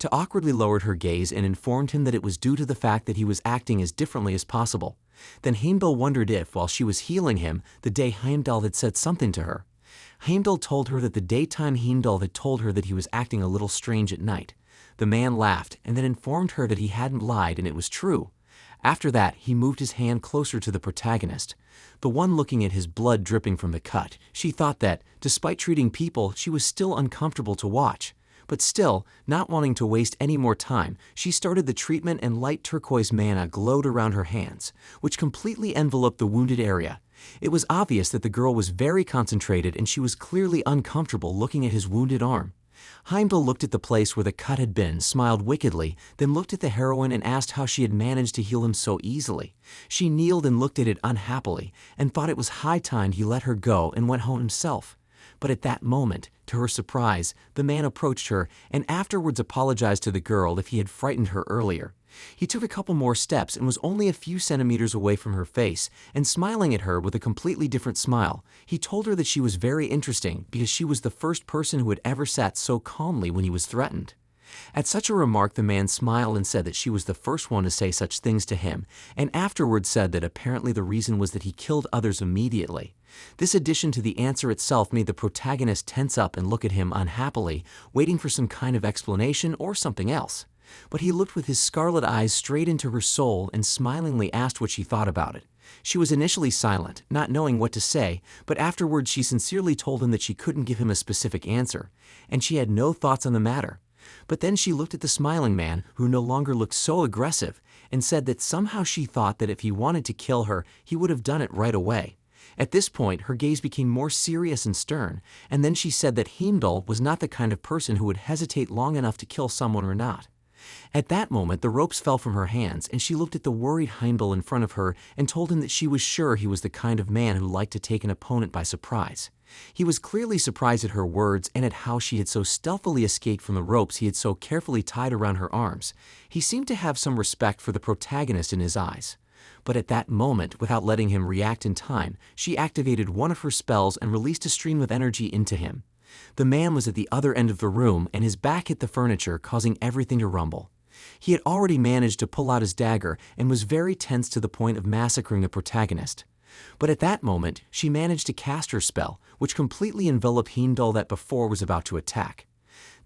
A: To awkwardly lowered her gaze and informed him that it was due to the fact that he was acting as differently as possible. Then Heimdall wondered if, while she was healing him, the day Heimdall had said something to her. Heimdall told her that the daytime Heimdall had told her that he was acting a little strange at night. The man laughed and then informed her that he hadn't lied and it was true. After that, he moved his hand closer to the protagonist. The one looking at his blood dripping from the cut, she thought that, despite treating people, she was still uncomfortable to watch. But still, not wanting to waste any more time, she started the treatment and light turquoise mana glowed around her hands, which completely enveloped the wounded area. It was obvious that the girl was very concentrated and she was clearly uncomfortable looking at his wounded arm. Heimdall looked at the place where the cut had been, smiled wickedly, then looked at the heroine and asked how she had managed to heal him so easily. She kneeled and looked at it unhappily, and thought it was high time he let her go and went home himself. But at that moment, to her surprise, the man approached her and afterwards apologized to the girl if he had frightened her earlier. He took a couple more steps and was only a few centimeters away from her face, and smiling at her with a completely different smile, he told her that she was very interesting because she was the first person who had ever sat so calmly when he was threatened. At such a remark, the man smiled and said that she was the first one to say such things to him, and afterwards said that apparently the reason was that he killed others immediately. This addition to the answer itself made the protagonist tense up and look at him unhappily, waiting for some kind of explanation or something else. But he looked with his scarlet eyes straight into her soul and smilingly asked what she thought about it. She was initially silent, not knowing what to say, but afterwards she sincerely told him that she couldn't give him a specific answer, and she had no thoughts on the matter. But then she looked at the smiling man, who no longer looked so aggressive, and said that somehow she thought that if he wanted to kill her, he would have done it right away. At this point, her gaze became more serious and stern, and then she said that Heimdall was not the kind of person who would hesitate long enough to kill someone or not. At that moment, the ropes fell from her hands, and she looked at the worried Heimdall in front of her and told him that she was sure he was the kind of man who liked to take an opponent by surprise. He was clearly surprised at her words and at how she had so stealthily escaped from the ropes he had so carefully tied around her arms. He seemed to have some respect for the protagonist in his eyes. But at that moment, without letting him react in time, she activated one of her spells and released a stream of energy into him. The man was at the other end of the room, and his back hit the furniture, causing everything to rumble. He had already managed to pull out his dagger and was very tense to the point of massacring the protagonist. But at that moment, she managed to cast her spell, which completely enveloped Heimdall that before was about to attack.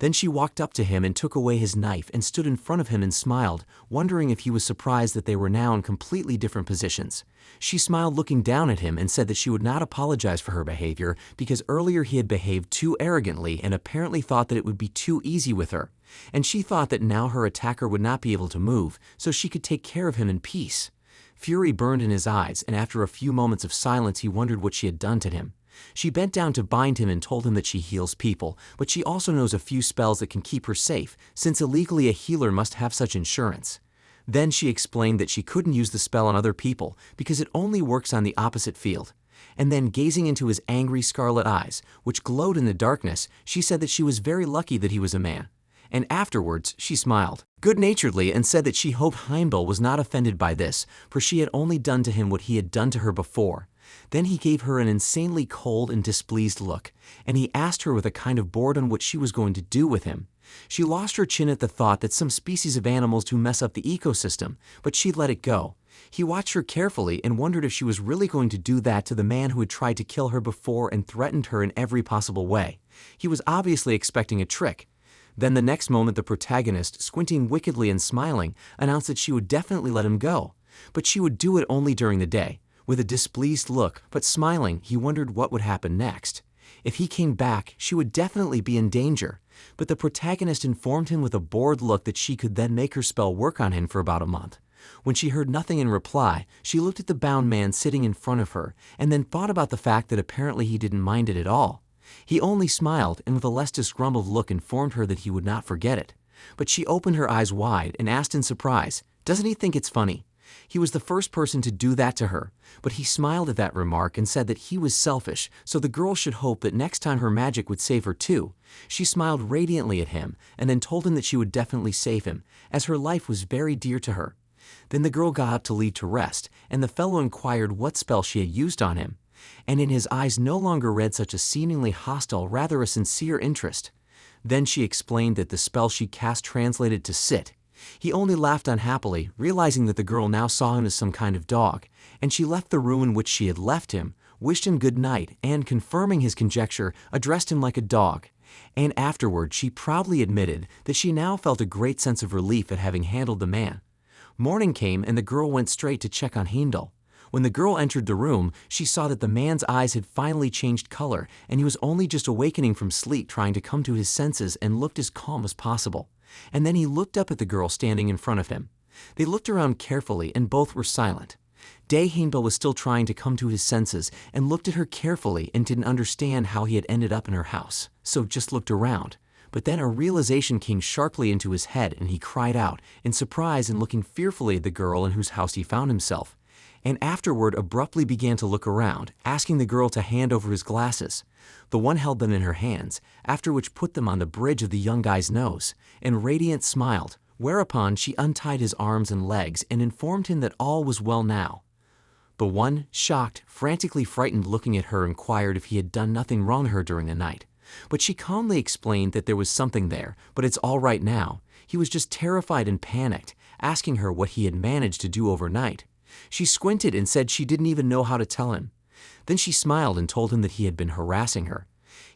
A: Then she walked up to him and took away his knife and stood in front of him and smiled, wondering if he was surprised that they were now in completely different positions. She smiled looking down at him and said that she would not apologize for her behavior because earlier he had behaved too arrogantly and apparently thought that it would be too easy with her. And she thought that now her attacker would not be able to move, so she could take care of him in peace. Fury burned in his eyes, and after a few moments of silence he wondered what she had done to him. She bent down to bind him and told him that she heals people, but she also knows a few spells that can keep her safe, since illegally a healer must have such insurance. Then she explained that she couldn't use the spell on other people because it only works on the opposite field. And then, gazing into his angry scarlet eyes, which glowed in the darkness, she said that she was very lucky that he was a man. And afterwards, she smiled good-naturedly and said that she hoped Heimdall was not offended by this, for she had only done to him what he had done to her before. Then he gave her an insanely cold and displeased look, and he asked her with a kind of boredom what she was going to do with him. She lost her chin at the thought that some species of animals do mess up the ecosystem, but she let it go. He watched her carefully and wondered if she was really going to do that to the man who had tried to kill her before and threatened her in every possible way. He was obviously expecting a trick. Then the next moment the protagonist, squinting wickedly and smiling, announced that she would definitely let him go, but she would do it only during the day. With a displeased look, but smiling, he wondered what would happen next. If he came back, she would definitely be in danger, but the protagonist informed him with a bored look that she could then make her spell work on him for about a month. When she heard nothing in reply, she looked at the bound man sitting in front of her, and then thought about the fact that apparently he didn't mind it at all. He only smiled and with a less disgruntled look informed her that he would not forget it. But she opened her eyes wide and asked in surprise, "Doesn't he think it's funny?" He was the first person to do that to her, but he smiled at that remark and said that he was selfish, so the girl should hope that next time her magic would save her too. She smiled radiantly at him and then told him that she would definitely save him, as her life was very dear to her. Then the girl got up to leave to rest, and the fellow inquired what spell she had used on him, and in his eyes no longer read such a seemingly hostile, rather a sincere interest. Then she explained that the spell she cast translated to sit. He only laughed unhappily, realizing that the girl now saw him as some kind of dog, and she left the room in which she had left him, wished him good night, and, confirming his conjecture, addressed him like a dog. And afterward she proudly admitted that she now felt a great sense of relief at having handled the man. Morning came and the girl went straight to check on Heimdall. When the girl entered the room, she saw that the man's eyes had finally changed color, and he was only just awakening from sleep, trying to come to his senses, and looked as calm as possible. And then he looked up at the girl standing in front of him. They looked around carefully, and both were silent. Heimdall was still trying to come to his senses, and looked at her carefully and didn't understand how he had ended up in her house, so just looked around. But then a realization came sharply into his head, and he cried out, in surprise and looking fearfully at the girl in whose house he found himself. And afterward abruptly began to look around, asking the girl to hand over his glasses. The one held them in her hands, after which put them on the bridge of the young guy's nose, and Radiant smiled, whereupon she untied his arms and legs and informed him that all was well now. The one, shocked, frantically frightened looking at her, inquired if he had done nothing wrong to her during the night. But she calmly explained that there was something there, but it's all right now. He was just terrified and panicked, asking her what he had managed to do overnight. She squinted and said she didn't even know how to tell him. Then she smiled and told him that he had been harassing her.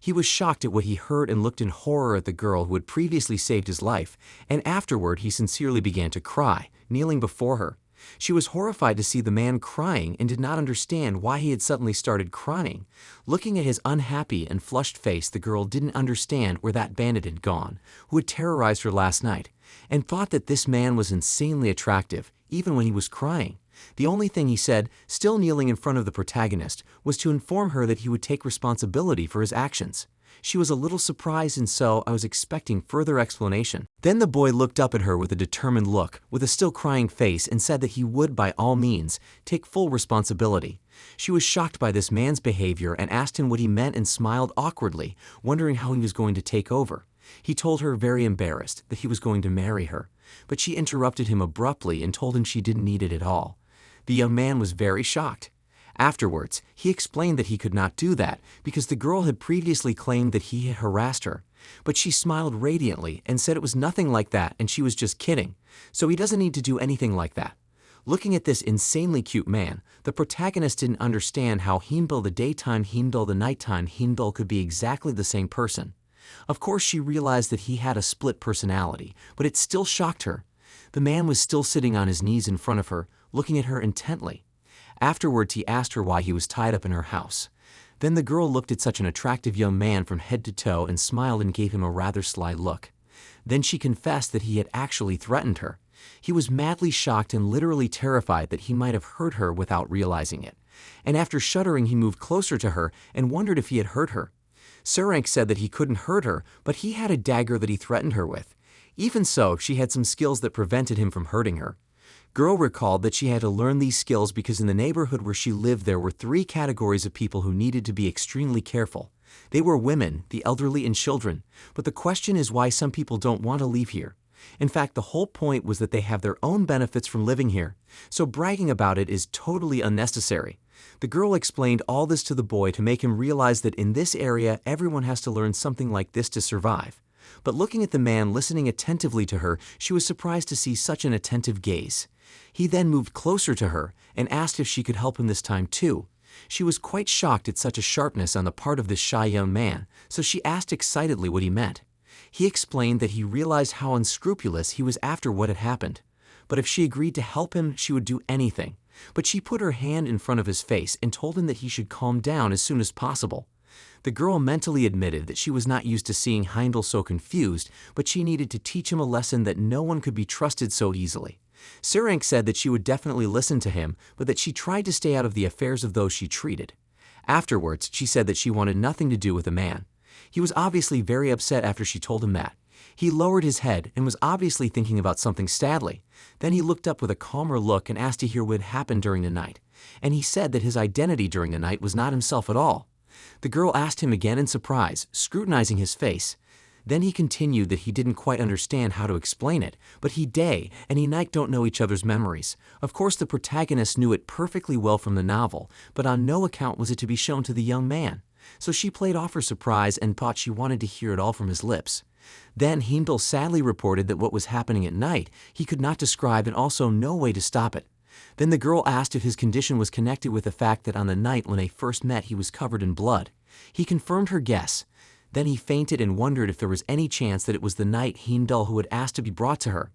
A: He was shocked at what he heard and looked in horror at the girl who had previously saved his life, and afterward he sincerely began to cry, kneeling before her. She was horrified to see the man crying and did not understand why he had suddenly started crying. Looking at his unhappy and flushed face, the girl didn't understand where that bandit had gone, who had terrorized her last night, and thought that this man was insanely attractive, even when he was crying. The only thing he said, still kneeling in front of the protagonist, was to inform her that he would take responsibility for his actions. She was a little surprised, and so I was expecting further explanation. Then the boy looked up at her with a determined look, with a still crying face, and said that he would, by all means, take full responsibility. She was shocked by this man's behavior and asked him what he meant and smiled awkwardly, wondering how he was going to take over. He told her, very embarrassed, that he was going to marry her, but she interrupted him abruptly and told him she didn't need it at all. The young man was very shocked. Afterwards, he explained that he could not do that because the girl had previously claimed that he had harassed her. But she smiled radiantly and said it was nothing like that and she was just kidding, so he doesn't need to do anything like that. Looking at this insanely cute man, the protagonist didn't understand how Heimdall the daytime, Heimdall the nighttime, Heimdall could be exactly the same person. Of course, she realized that he had a split personality, but it still shocked her. The man was still sitting on his knees in front of her, looking at her intently. Afterwards, he asked her why he was tied up in her house. Then the girl looked at such an attractive young man from head to toe and smiled and gave him a rather sly look. Then she confessed that he had actually threatened her. He was madly shocked and literally terrified that he might have hurt her without realizing it. And after shuddering, he moved closer to her and wondered if he had hurt her. Surank said that he couldn't hurt her, but he had a dagger that he threatened her with. Even so, she had some skills that prevented him from hurting her. Girl recalled that she had to learn these skills because in the neighborhood where she lived there were 3 categories of people who needed to be extremely careful. They were women, the elderly, and children. But the question is why some people don't want to leave here. In fact, the whole point was that they have their own benefits from living here, so bragging about it is totally unnecessary. The girl explained all this to the boy to make him realize that in this area everyone has to learn something like this to survive. But looking at the man listening attentively to her, she was surprised to see such an attentive gaze. He then moved closer to her and asked if she could help him this time too. She was quite shocked at such a sharpness on the part of this shy young man, so she asked excitedly what he meant. He explained that he realized how unscrupulous he was after what had happened. But if she agreed to help him, she would do anything. But she put her hand in front of his face and told him that he should calm down as soon as possible. The girl mentally admitted that she was not used to seeing Heimdall so confused, but she needed to teach him a lesson that no one could be trusted so easily. Surank said that she would definitely listen to him, but that she tried to stay out of the affairs of those she treated. Afterwards, she said that she wanted nothing to do with the man. He was obviously very upset after she told him that. He lowered his head and was obviously thinking about something sadly. Then he looked up with a calmer look and asked to hear what had happened during the night. And he said that his identity during the night was not himself at all. The girl asked him again in surprise, scrutinizing his face. Then he continued that he didn't quite understand how to explain it, but day and night don't know each other's memories. Of course, the protagonist knew it perfectly well from the novel, but on no account was it to be shown to the young man. So she played off her surprise and thought she wanted to hear it all from his lips. Then Heimdall sadly reported that what was happening at night he could not describe and also no way to stop it. Then the girl asked if his condition was connected with the fact that on the night when they first met he was covered in blood. He confirmed her guess. Then he fainted and wondered if there was any chance that it was the night Heimdall who had asked to be brought to her.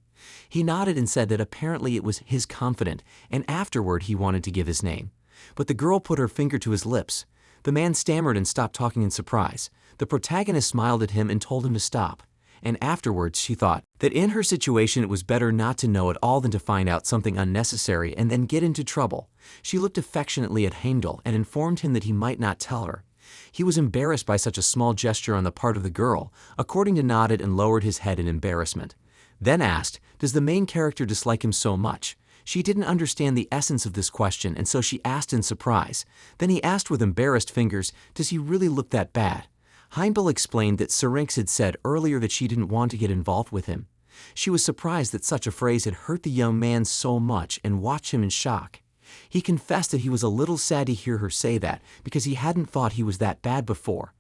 A: He nodded and said that apparently it was his confidant, and afterward he wanted to give his name. But the girl put her finger to his lips. The man stammered and stopped talking in surprise. The protagonist smiled at him and told him to stop. And afterwards she thought that in her situation it was better not to know at all than to find out something unnecessary and then get into trouble. She looked affectionately at Heimdall and informed him that he might not tell her. He was embarrassed by such a small gesture on the part of the girl, according to nodded and lowered his head in embarrassment. Then asked, does the main character dislike him so much? She didn't understand the essence of this question, and so she asked in surprise. Then he asked with embarrassed fingers, does he really look that bad? Heimdall explained that Syrinx had said earlier that she didn't want to get involved with him. She was surprised that such a phrase had hurt the young man so much and watched him in shock. He confessed that he was a little sad to hear her say that because he hadn't thought he was that bad before.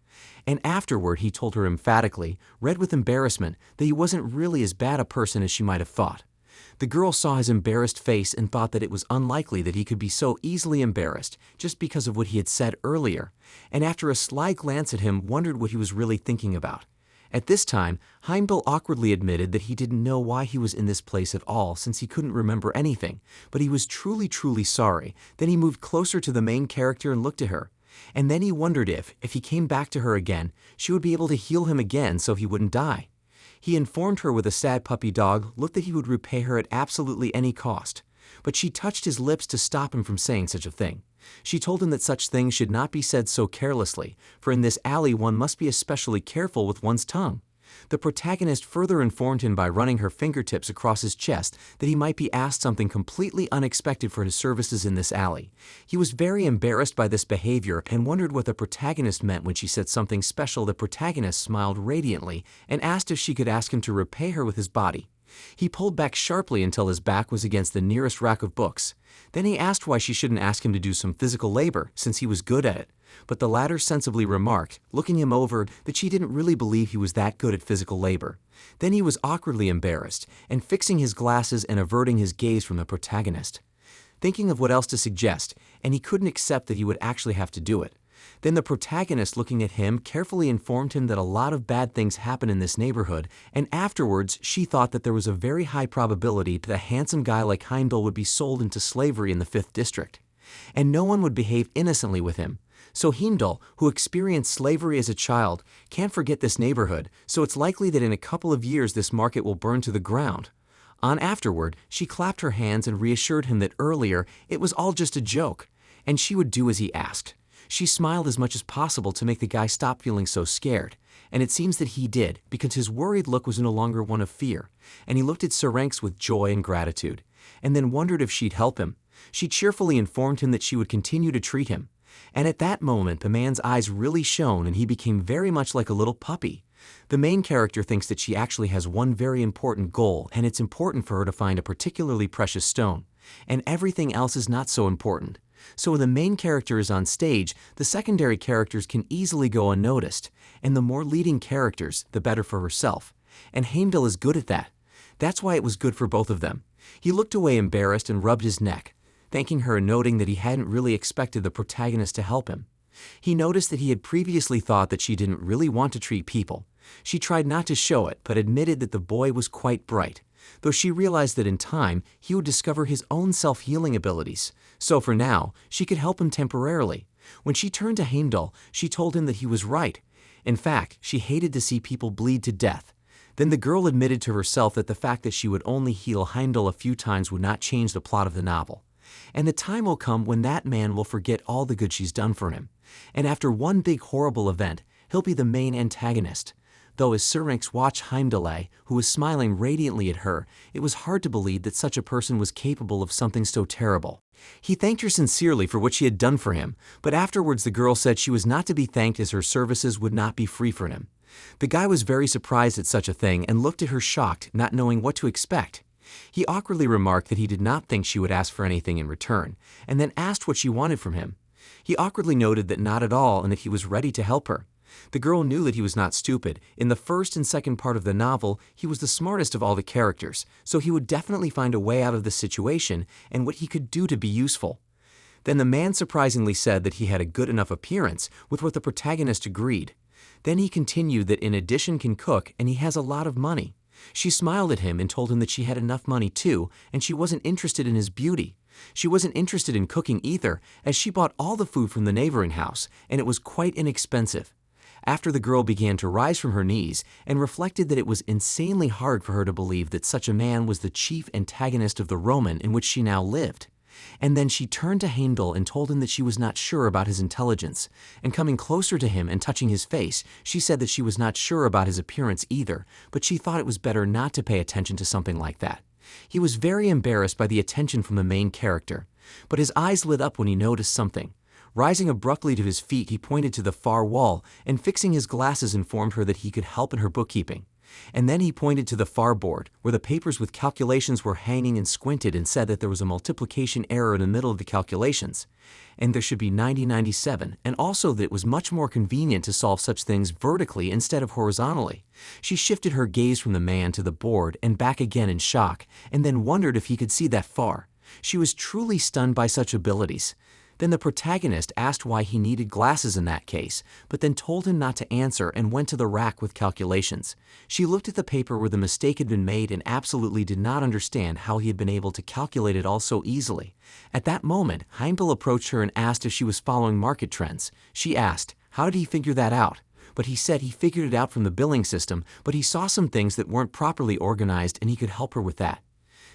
A: And afterward he told her emphatically, red with embarrassment, that he wasn't really as bad a person as she might have thought. The girl saw his embarrassed face and thought that it was unlikely that he could be so easily embarrassed just because of what he had said earlier, and after a sly glance at him wondered what he was really thinking about. At this time, Heimdall awkwardly admitted that he didn't know why he was in this place at all since he couldn't remember anything, but he was truly sorry. Then he moved closer to the main character and looked at her. And then he wondered if he came back to her again, she would be able to heal him again so he wouldn't die. He informed her with a sad puppy dog look that he would repay her at absolutely any cost. But she touched his lips to stop him from saying such a thing. She told him that such things should not be said so carelessly, for in this alley one must be especially careful with one's tongue. The protagonist further informed him by running her fingertips across his chest that he might be asked something completely unexpected for his services in this alley. He was very embarrassed by this behavior and wondered what the protagonist meant when she said something special. The protagonist smiled radiantly and asked if she could ask him to repay her with his body. He pulled back sharply until his back was against the nearest rack of books. Then he asked why she shouldn't ask him to do some physical labor, since he was good at it. But the latter sensibly remarked, looking him over, that she didn't really believe he was that good at physical labor. Then he was awkwardly embarrassed, and fixing his glasses and averting his gaze from the protagonist, thinking of what else to suggest, and he couldn't accept that he would actually have to do it. Then the protagonist, looking at him, carefully informed him that a lot of bad things happen in this neighborhood, and afterwards she thought that there was a very high probability that a handsome guy like Heimdall would be sold into slavery in the 5th district. And no one would behave innocently with him. So Heimdall, who experienced slavery as a child, can't forget this neighborhood, so it's likely that in a couple of years this market will burn to the ground. On afterward, she clapped her hands and reassured him that earlier it was all just a joke, and she would do as he asked. She smiled as much as possible to make the guy stop feeling so scared, and it seems that he did, because his worried look was no longer one of fear, and he looked at Syrinx with joy and gratitude, and then wondered if she'd help him. She cheerfully informed him that she would continue to treat him, and at that moment the man's eyes really shone and he became very much like a little puppy. The main character thinks that she actually has one very important goal, and it's important for her to find a particularly precious stone, and everything else is not so important. So when the main character is on stage, the secondary characters can easily go unnoticed, and the more leading characters, the better for herself. And Heimdall is good at that. That's why it was good for both of them. He looked away embarrassed and rubbed his neck, thanking her and noting that he hadn't really expected the protagonist to help him. He noticed that he had previously thought that she didn't really want to treat people. She tried not to show it, but admitted that the boy was quite bright, though she realized that in time he would discover his own self-healing abilities. So for now, she could help him temporarily. When she turned to Heimdall, she told him that he was right. In fact, she hated to see people bleed to death. Then the girl admitted to herself that the fact that she would only heal Heimdall a few times would not change the plot of the novel. And the time will come when that man will forget all the good she's done for him. And after one big horrible event, he'll be the main antagonist. Though as Syrinx watched Heimdall, who was smiling radiantly at her, it was hard to believe that such a person was capable of something so terrible. He thanked her sincerely for what she had done for him, but afterwards the girl said she was not to be thanked as her services would not be free for him. The guy was very surprised at such a thing and looked at her shocked, not knowing what to expect. He awkwardly remarked that he did not think she would ask for anything in return, and then asked what she wanted from him. He awkwardly noted that not at all and that he was ready to help her. The girl knew that he was not stupid. In the first and second part of the novel, he was the smartest of all the characters, so he would definitely find a way out of the situation and what he could do to be useful. Then the man surprisingly said that he had a good enough appearance, with what the protagonist agreed. Then he continued that in addition can cook and he has a lot of money. She smiled at him and told him that she had enough money too, and she wasn't interested in his beauty. She wasn't interested in cooking either, as she bought all the food from the neighboring house, and it was quite inexpensive. After the girl began to rise from her knees and reflected that it was insanely hard for her to believe that such a man was the chief antagonist of the Roman in which she now lived. And then she turned to Heimdall and told him that she was not sure about his intelligence, and coming closer to him and touching his face, she said that she was not sure about his appearance either, but she thought it was better not to pay attention to something like that. He was very embarrassed by the attention from the main character, but his eyes lit up when he noticed something. Rising abruptly to his feet, he pointed to the far wall and fixing his glasses informed her that he could help in her bookkeeping. And then he pointed to the far board, where the papers with calculations were hanging, and squinted and said that there was a multiplication error in the middle of the calculations, and there should be 9097, and also that it was much more convenient to solve such things vertically instead of horizontally. She shifted her gaze from the man to the board and back again in shock, and then wondered if he could see that far. She was truly stunned by such abilities. Then the protagonist asked why he needed glasses in that case, but then told him not to answer and went to the rack with calculations. She looked at the paper where the mistake had been made and absolutely did not understand how he had been able to calculate it all so easily. At that moment, Heimdall approached her and asked if she was following market trends. She asked, how did he figure that out? But he said he figured it out from the billing system, but he saw some things that weren't properly organized and he could help her with that.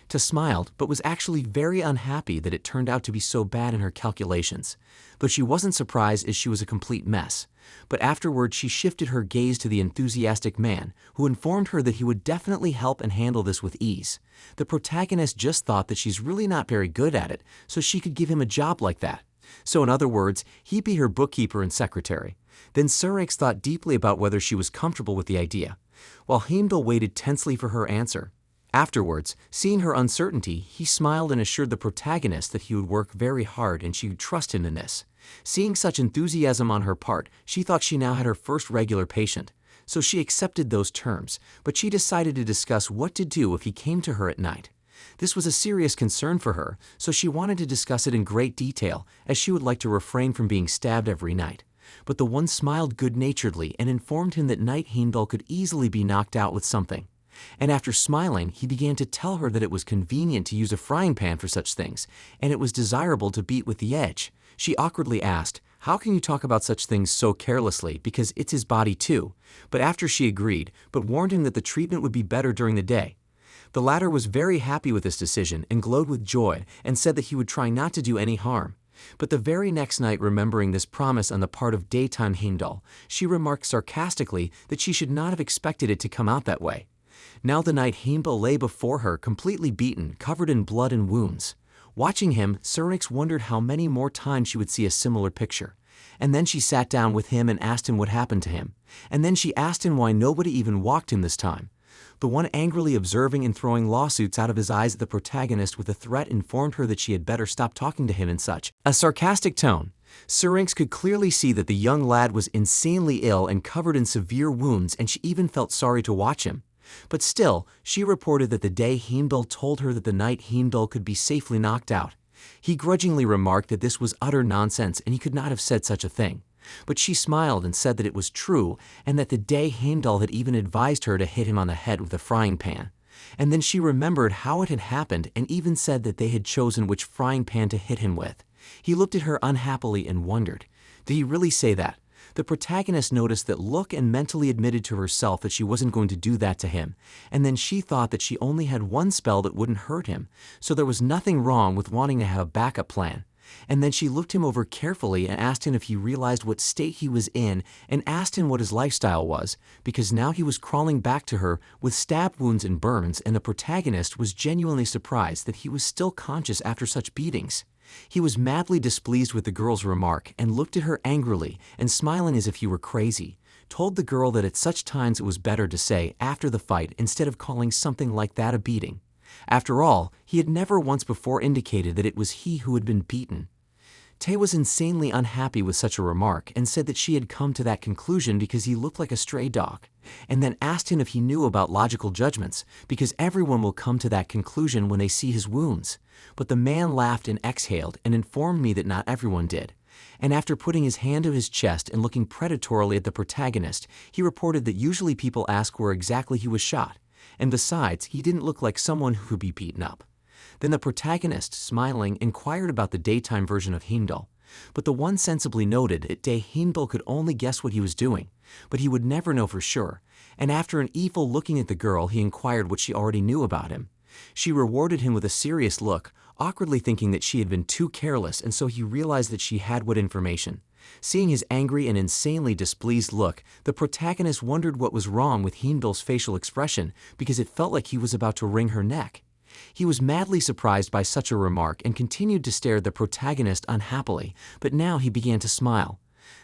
A: Ta smiled, but was actually very unhappy that it turned out to be so bad in her calculations. But she wasn't surprised, as she was a complete mess. But afterward she shifted her gaze to the enthusiastic man, who informed her that he would definitely help and handle this with ease. The protagonist just thought that she's really not very good at it, so she could give him a job like that. So in other words, he'd be her bookkeeper and secretary. Then Syrinx thought deeply about whether she was comfortable with the idea, while Heimdall waited tensely for her answer. Afterwards, seeing her uncertainty, he smiled and assured the protagonist that he would work very hard and she would trust him in this. Seeing such enthusiasm on her part, she thought she now had her first regular patient. So she accepted those terms, but she decided to discuss what to do if he came to her at night. This was a serious concern for her, so she wanted to discuss it in great detail, as she would like to refrain from being stabbed every night. But the one smiled good-naturedly and informed him that night Heimdall could easily be knocked out with something. And after smiling, he began to tell her that it was convenient to use a frying pan for such things, and it was desirable to beat with the edge. She awkwardly asked, how can you talk about such things so carelessly, because it's his body too? But after she agreed, but warned him that the treatment would be better during the day. The latter was very happy with this decision and glowed with joy and said that he would try not to do any harm. But the very next night, remembering this promise on the part of daytime Heimdall, she remarked sarcastically that she should not have expected it to come out that way. Now the night Heimdall lay before her, completely beaten, covered in blood and wounds. Watching him, Syrinx wondered how many more times she would see a similar picture. And then she sat down with him and asked him what happened to him. And then she asked him why nobody even walked him this time. The one angrily observing and throwing lawsuits out of his eyes at the protagonist with a threat informed her that she had better stop talking to him in such a sarcastic tone. Syrinx could clearly see that the young lad was insanely ill and covered in severe wounds, and she even felt sorry to watch him. But still, she reported that the day Heimdall told her that the night Heimdall could be safely knocked out. He grudgingly remarked that this was utter nonsense and he could not have said such a thing. But she smiled and said that it was true, and that the day Heimdall had even advised her to hit him on the head with a frying pan. And then she remembered how it had happened and even said that they had chosen which frying pan to hit him with. He looked at her unhappily and wondered, did he really say that? The protagonist noticed that look and mentally admitted to herself that she wasn't going to do that to him, and then she thought that she only had one spell that wouldn't hurt him, so there was nothing wrong with wanting to have a backup plan. And then she looked him over carefully and asked him if he realized what state he was in, and asked him what his lifestyle was, because now he was crawling back to her with stab wounds and burns, and the protagonist was genuinely surprised that he was still conscious after such beatings. He was madly displeased with the girl's remark and looked at her angrily and, smiling as if he were crazy, told the girl that at such times it was better to say after the fight instead of calling something like that a beating. After all, he had never once before indicated that it was he who had been beaten. Tay was insanely unhappy with such a remark and said that she had come to that conclusion because he looked like a stray dog, and then asked him if he knew about logical judgments, because everyone will come to that conclusion when they see his wounds. But the man laughed and exhaled and informed me that not everyone did. And after putting his hand to his chest and looking predatorily at the protagonist, he reported that usually people ask where exactly he was shot, and besides, he didn't look like someone who could be beaten up. Then the protagonist, smiling, inquired about the daytime version of Heimdall, but the one sensibly noted that day Heimdall could only guess what he was doing, but he would never know for sure, and after an evil looking at the girl, he inquired what she already knew about him. She rewarded him with a serious look, awkwardly thinking that she had been too careless, and so he realized that she had what information. Seeing his angry and insanely displeased look, the protagonist wondered what was wrong with Heimdall's facial expression, because it felt like he was about to wring her neck. He was madly surprised by such a remark and continued to stare at the protagonist unhappily, but now he began to smile.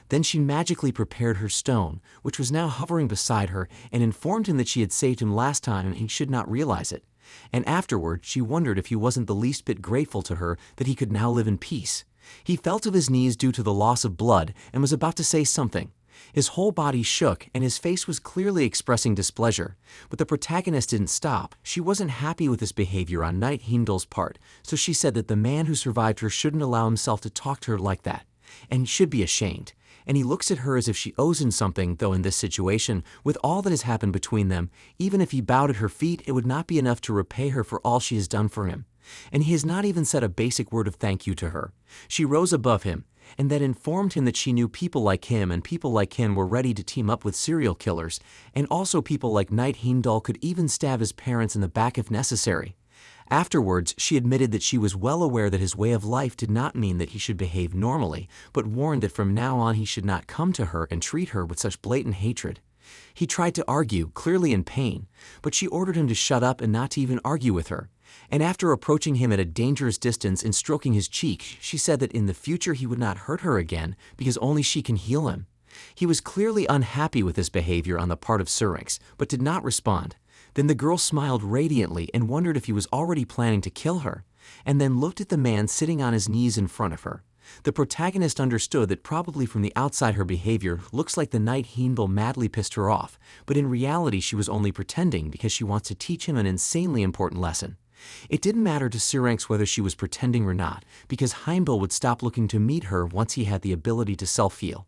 A: Then she magically prepared her stone, which was now hovering beside her, and informed him that she had saved him last time and he should not realize it. And afterward, she wondered if he wasn't the least bit grateful to her that he could now live in peace. He fell to his knees due to the loss of blood and was about to say something. His whole body shook and his face was clearly expressing displeasure. But the protagonist didn't stop. She wasn't happy with this behavior on Knight Heimdall's part, so she said that the man who survived her shouldn't allow himself to talk to her like that, and he should be ashamed. And he looks at her as if she owes him something, though in this situation, with all that has happened between them, even if he bowed at her feet, it would not be enough to repay her for all she has done for him. And he has not even said a basic word of thank you to her. She rose above him, and then informed him that she knew people like him and people like him were ready to team up with serial killers, and also people like Knight Heimdall could even stab his parents in the back if necessary. Afterwards, she admitted that she was well aware that his way of life did not mean that he should behave normally, but warned that from now on he should not come to her and treat her with such blatant hatred. He tried to argue, clearly in pain, but she ordered him to shut up and not to even argue with her. And after approaching him at a dangerous distance and stroking his cheek, she said that in the future he would not hurt her again because only she can heal him. He was clearly unhappy with this behavior on the part of Syrinx, but did not respond. Then the girl smiled radiantly and wondered if he was already planning to kill her, and then looked at the man sitting on his knees in front of her. The protagonist understood that probably from the outside her behavior looks like the Knight Heimdall madly pissed her off, but in reality she was only pretending because she wants to teach him an insanely important lesson. It didn't matter to Syrinx whether she was pretending or not, because Heimdall would stop looking to meet her once he had the ability to self-heal.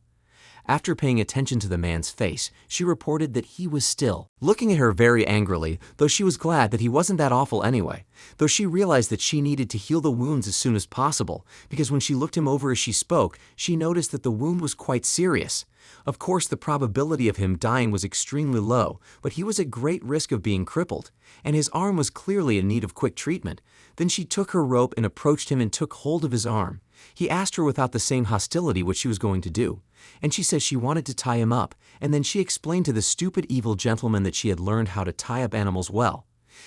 A: After paying attention to the man's face, she reported that he was still looking at her very angrily, though she was glad that he wasn't that awful anyway, though she realized that she needed to heal the wounds as soon as possible, because when she looked him over as she spoke, she noticed that the wound was quite serious. Of course, the probability of him dying was extremely low, but he was at great risk of being crippled, and his arm was clearly in need of quick treatment. Then she took her rope and approached him and took hold of his arm. He asked her without the same hostility what she was going to do, and she said she wanted to tie him up, and then she explained to the stupid evil gentleman that she had learned how to tie up animals well.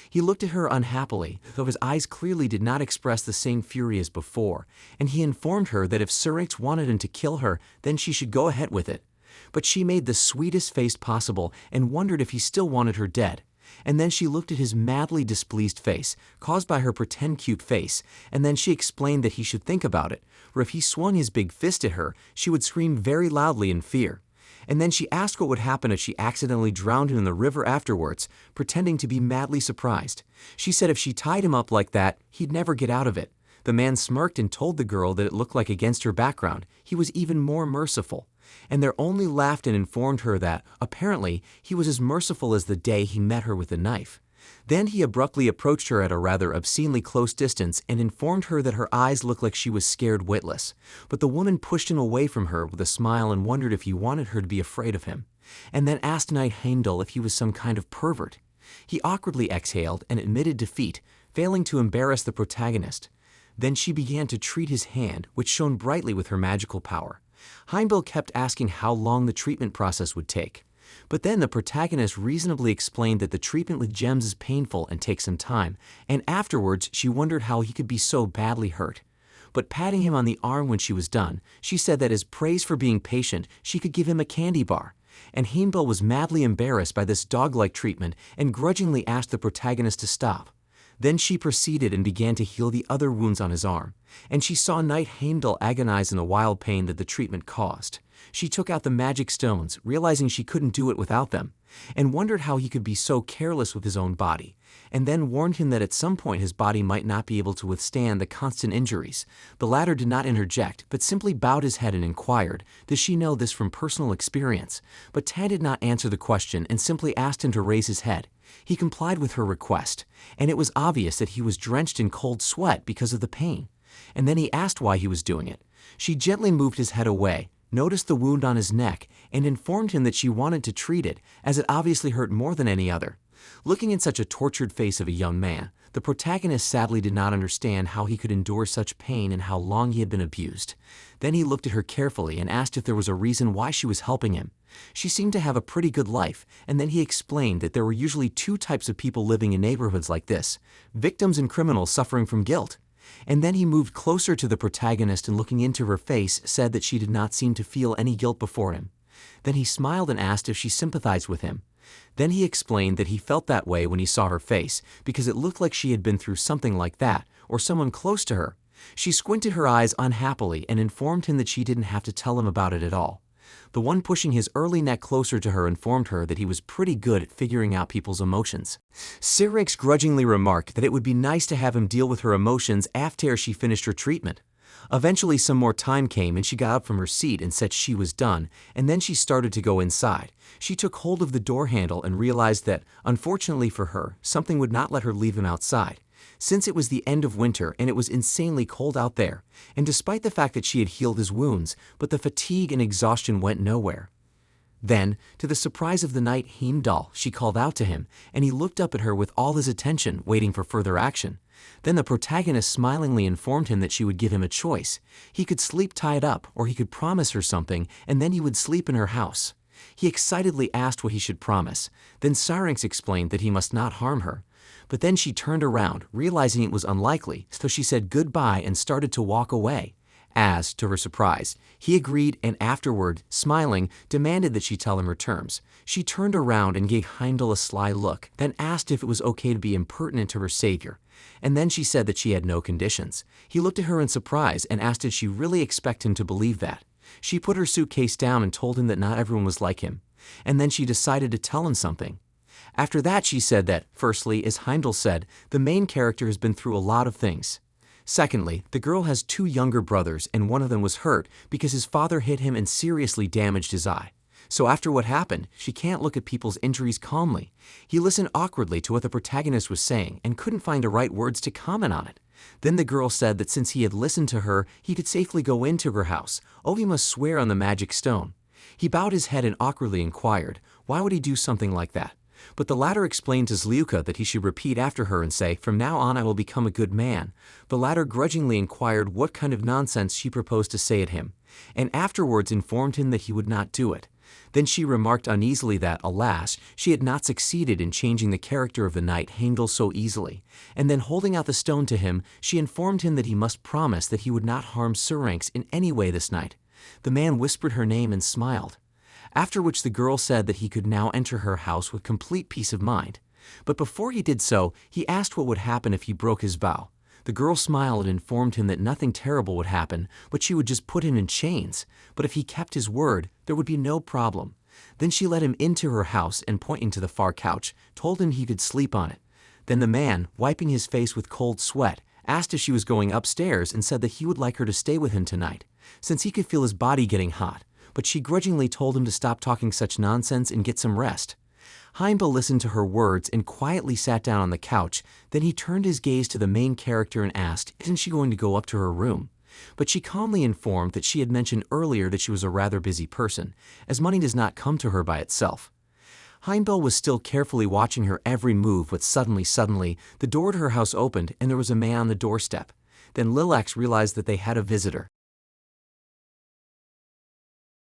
A: He looked at her unhappily, though his eyes clearly did not express the same fury as before, and he informed her that if Syrinx wanted him to kill her, then she should go ahead with it. But she made the sweetest face possible and wondered if he still wanted her dead. And then she looked at his madly displeased face, caused by her pretend cute face, and then she explained that he should think about it, for if he swung his big fist at her, she would scream very loudly in fear. And then she asked what would happen if she accidentally drowned him in the river afterwards, pretending to be madly surprised. She said if she tied him up like that, he'd never get out of it. The man smirked and told the girl that it looked like against her background, he was even more merciful. And there only laughed and informed her that, apparently, he was as merciful as the day he met her with a knife. Then he abruptly approached her at a rather obscenely close distance and informed her that her eyes looked like she was scared witless. But the woman pushed him away from her with a smile and wondered if he wanted her to be afraid of him, and then asked Knight Heimdall if he was some kind of pervert. He awkwardly exhaled and admitted defeat, failing to embarrass the protagonist. Then she began to treat his hand, which shone brightly with her magical power. Heimdall kept asking how long the treatment process would take. But then the protagonist reasonably explained that the treatment with gems is painful and takes some time, and afterwards she wondered how he could be so badly hurt. But patting him on the arm when she was done, she said that as praise for being patient, she could give him a candy bar. And Heimdall was madly embarrassed by this dog-like treatment and grudgingly asked the protagonist to stop. Then she proceeded and began to heal the other wounds on his arm, and she saw Knight Heimdall agonize in the wild pain that the treatment caused. She took out the magic stones, realizing she couldn't do it without them, and wondered how he could be so careless with his own body, and then warned him that at some point his body might not be able to withstand the constant injuries. The latter did not interject, but simply bowed his head and inquired, does she know this from personal experience? But Tan did not answer the question and simply asked him to raise his head. He complied with her request, and it was obvious that he was drenched in cold sweat because of the pain. And then he asked why he was doing it. She gently moved his head away, noticed the wound on his neck, and informed him that she wanted to treat it, as it obviously hurt more than any other. Looking in such a tortured face of a young man, the protagonist sadly did not understand how he could endure such pain and how long he had been abused. Then he looked at her carefully and asked if there was a reason why she was helping him. She seemed to have a pretty good life, and then he explained that there were usually two types of people living in neighborhoods like this: victims and criminals suffering from guilt. And then he moved closer to the protagonist and looking into her face said that she did not seem to feel any guilt before him. Then he smiled and asked if she sympathized with him. Then he explained that he felt that way when he saw her face because it looked like she had been through something like that, or someone close to her. She squinted her eyes unhappily and informed him that she didn't have to tell him about it at all. The one pushing his early neck closer to her informed her that he was pretty good at figuring out people's emotions. Syrinx grudgingly remarked that it would be nice to have him deal with her emotions after she finished her treatment. Eventually some more time came and she got up from her seat and said she was done, and then she started to go inside. She took hold of the door handle and realized that, unfortunately for her, something would not let her leave him outside. Since it was the end of winter and it was insanely cold out there, and despite the fact that she had healed his wounds, but the fatigue and exhaustion went nowhere. Then, to the surprise of the knight Heimdall, she called out to him, and he looked up at her with all his attention, waiting for further action. Then the protagonist smilingly informed him that she would give him a choice. He could sleep tied up, or he could promise her something, and then he would sleep in her house. He excitedly asked what he should promise. Then Syrinx explained that he must not harm her. But then she turned around, realizing it was unlikely, so she said goodbye and started to walk away. As, to her surprise, he agreed and afterward, smiling, demanded that she tell him her terms. She turned around and gave Heimdall a sly look, then asked if it was okay to be impertinent to her savior. And then she said that she had no conditions. He looked at her in surprise and asked did she really expect him to believe that. She put her suitcase down and told him that not everyone was like him. And then she decided to tell him something. After that she said that, firstly, as Heimdall said, the main character has been through a lot of things. Secondly, the girl has 2 younger brothers and one of them was hurt because his father hit him and seriously damaged his eye. So after what happened, she can't look at people's injuries calmly. He listened awkwardly to what the protagonist was saying and couldn't find the right words to comment on it. Then the girl said that since he had listened to her, he could safely go into her house. Oh, he must swear on the magic stone. He bowed his head and awkwardly inquired, why would he do something like that? But the latter explained to Zliuka that he should repeat after her and say, from now on I will become a good man. The latter grudgingly inquired what kind of nonsense she proposed to say at him, and afterwards informed him that he would not do it. Then she remarked uneasily that, alas, she had not succeeded in changing the character of the knight Heimdall so easily, and then holding out the stone to him, she informed him that he must promise that he would not harm Syrinx in any way this night. The man whispered her name and smiled. After which the girl said that he could now enter her house with complete peace of mind. But before he did so, he asked what would happen if he broke his vow. The girl smiled and informed him that nothing terrible would happen, but she would just put him in chains. But if he kept his word, there would be no problem. Then she led him into her house and, pointing to the far couch, told him he could sleep on it. Then the man, wiping his face with cold sweat, asked if she was going upstairs and said that he would like her to stay with him tonight, since he could feel his body getting hot. But she grudgingly told him to stop talking such nonsense and get some rest. Heimdall listened to her words and quietly sat down on the couch. Then he turned his gaze to the main character and asked, isn't she going to go up to her room? But she calmly informed that she had mentioned earlier that she was a rather busy person, as money does not come to her by itself. Heimdall was still carefully watching her every move, but suddenly, the door to her house opened and there was a man on the doorstep. Then Lilacs realized that they had a visitor.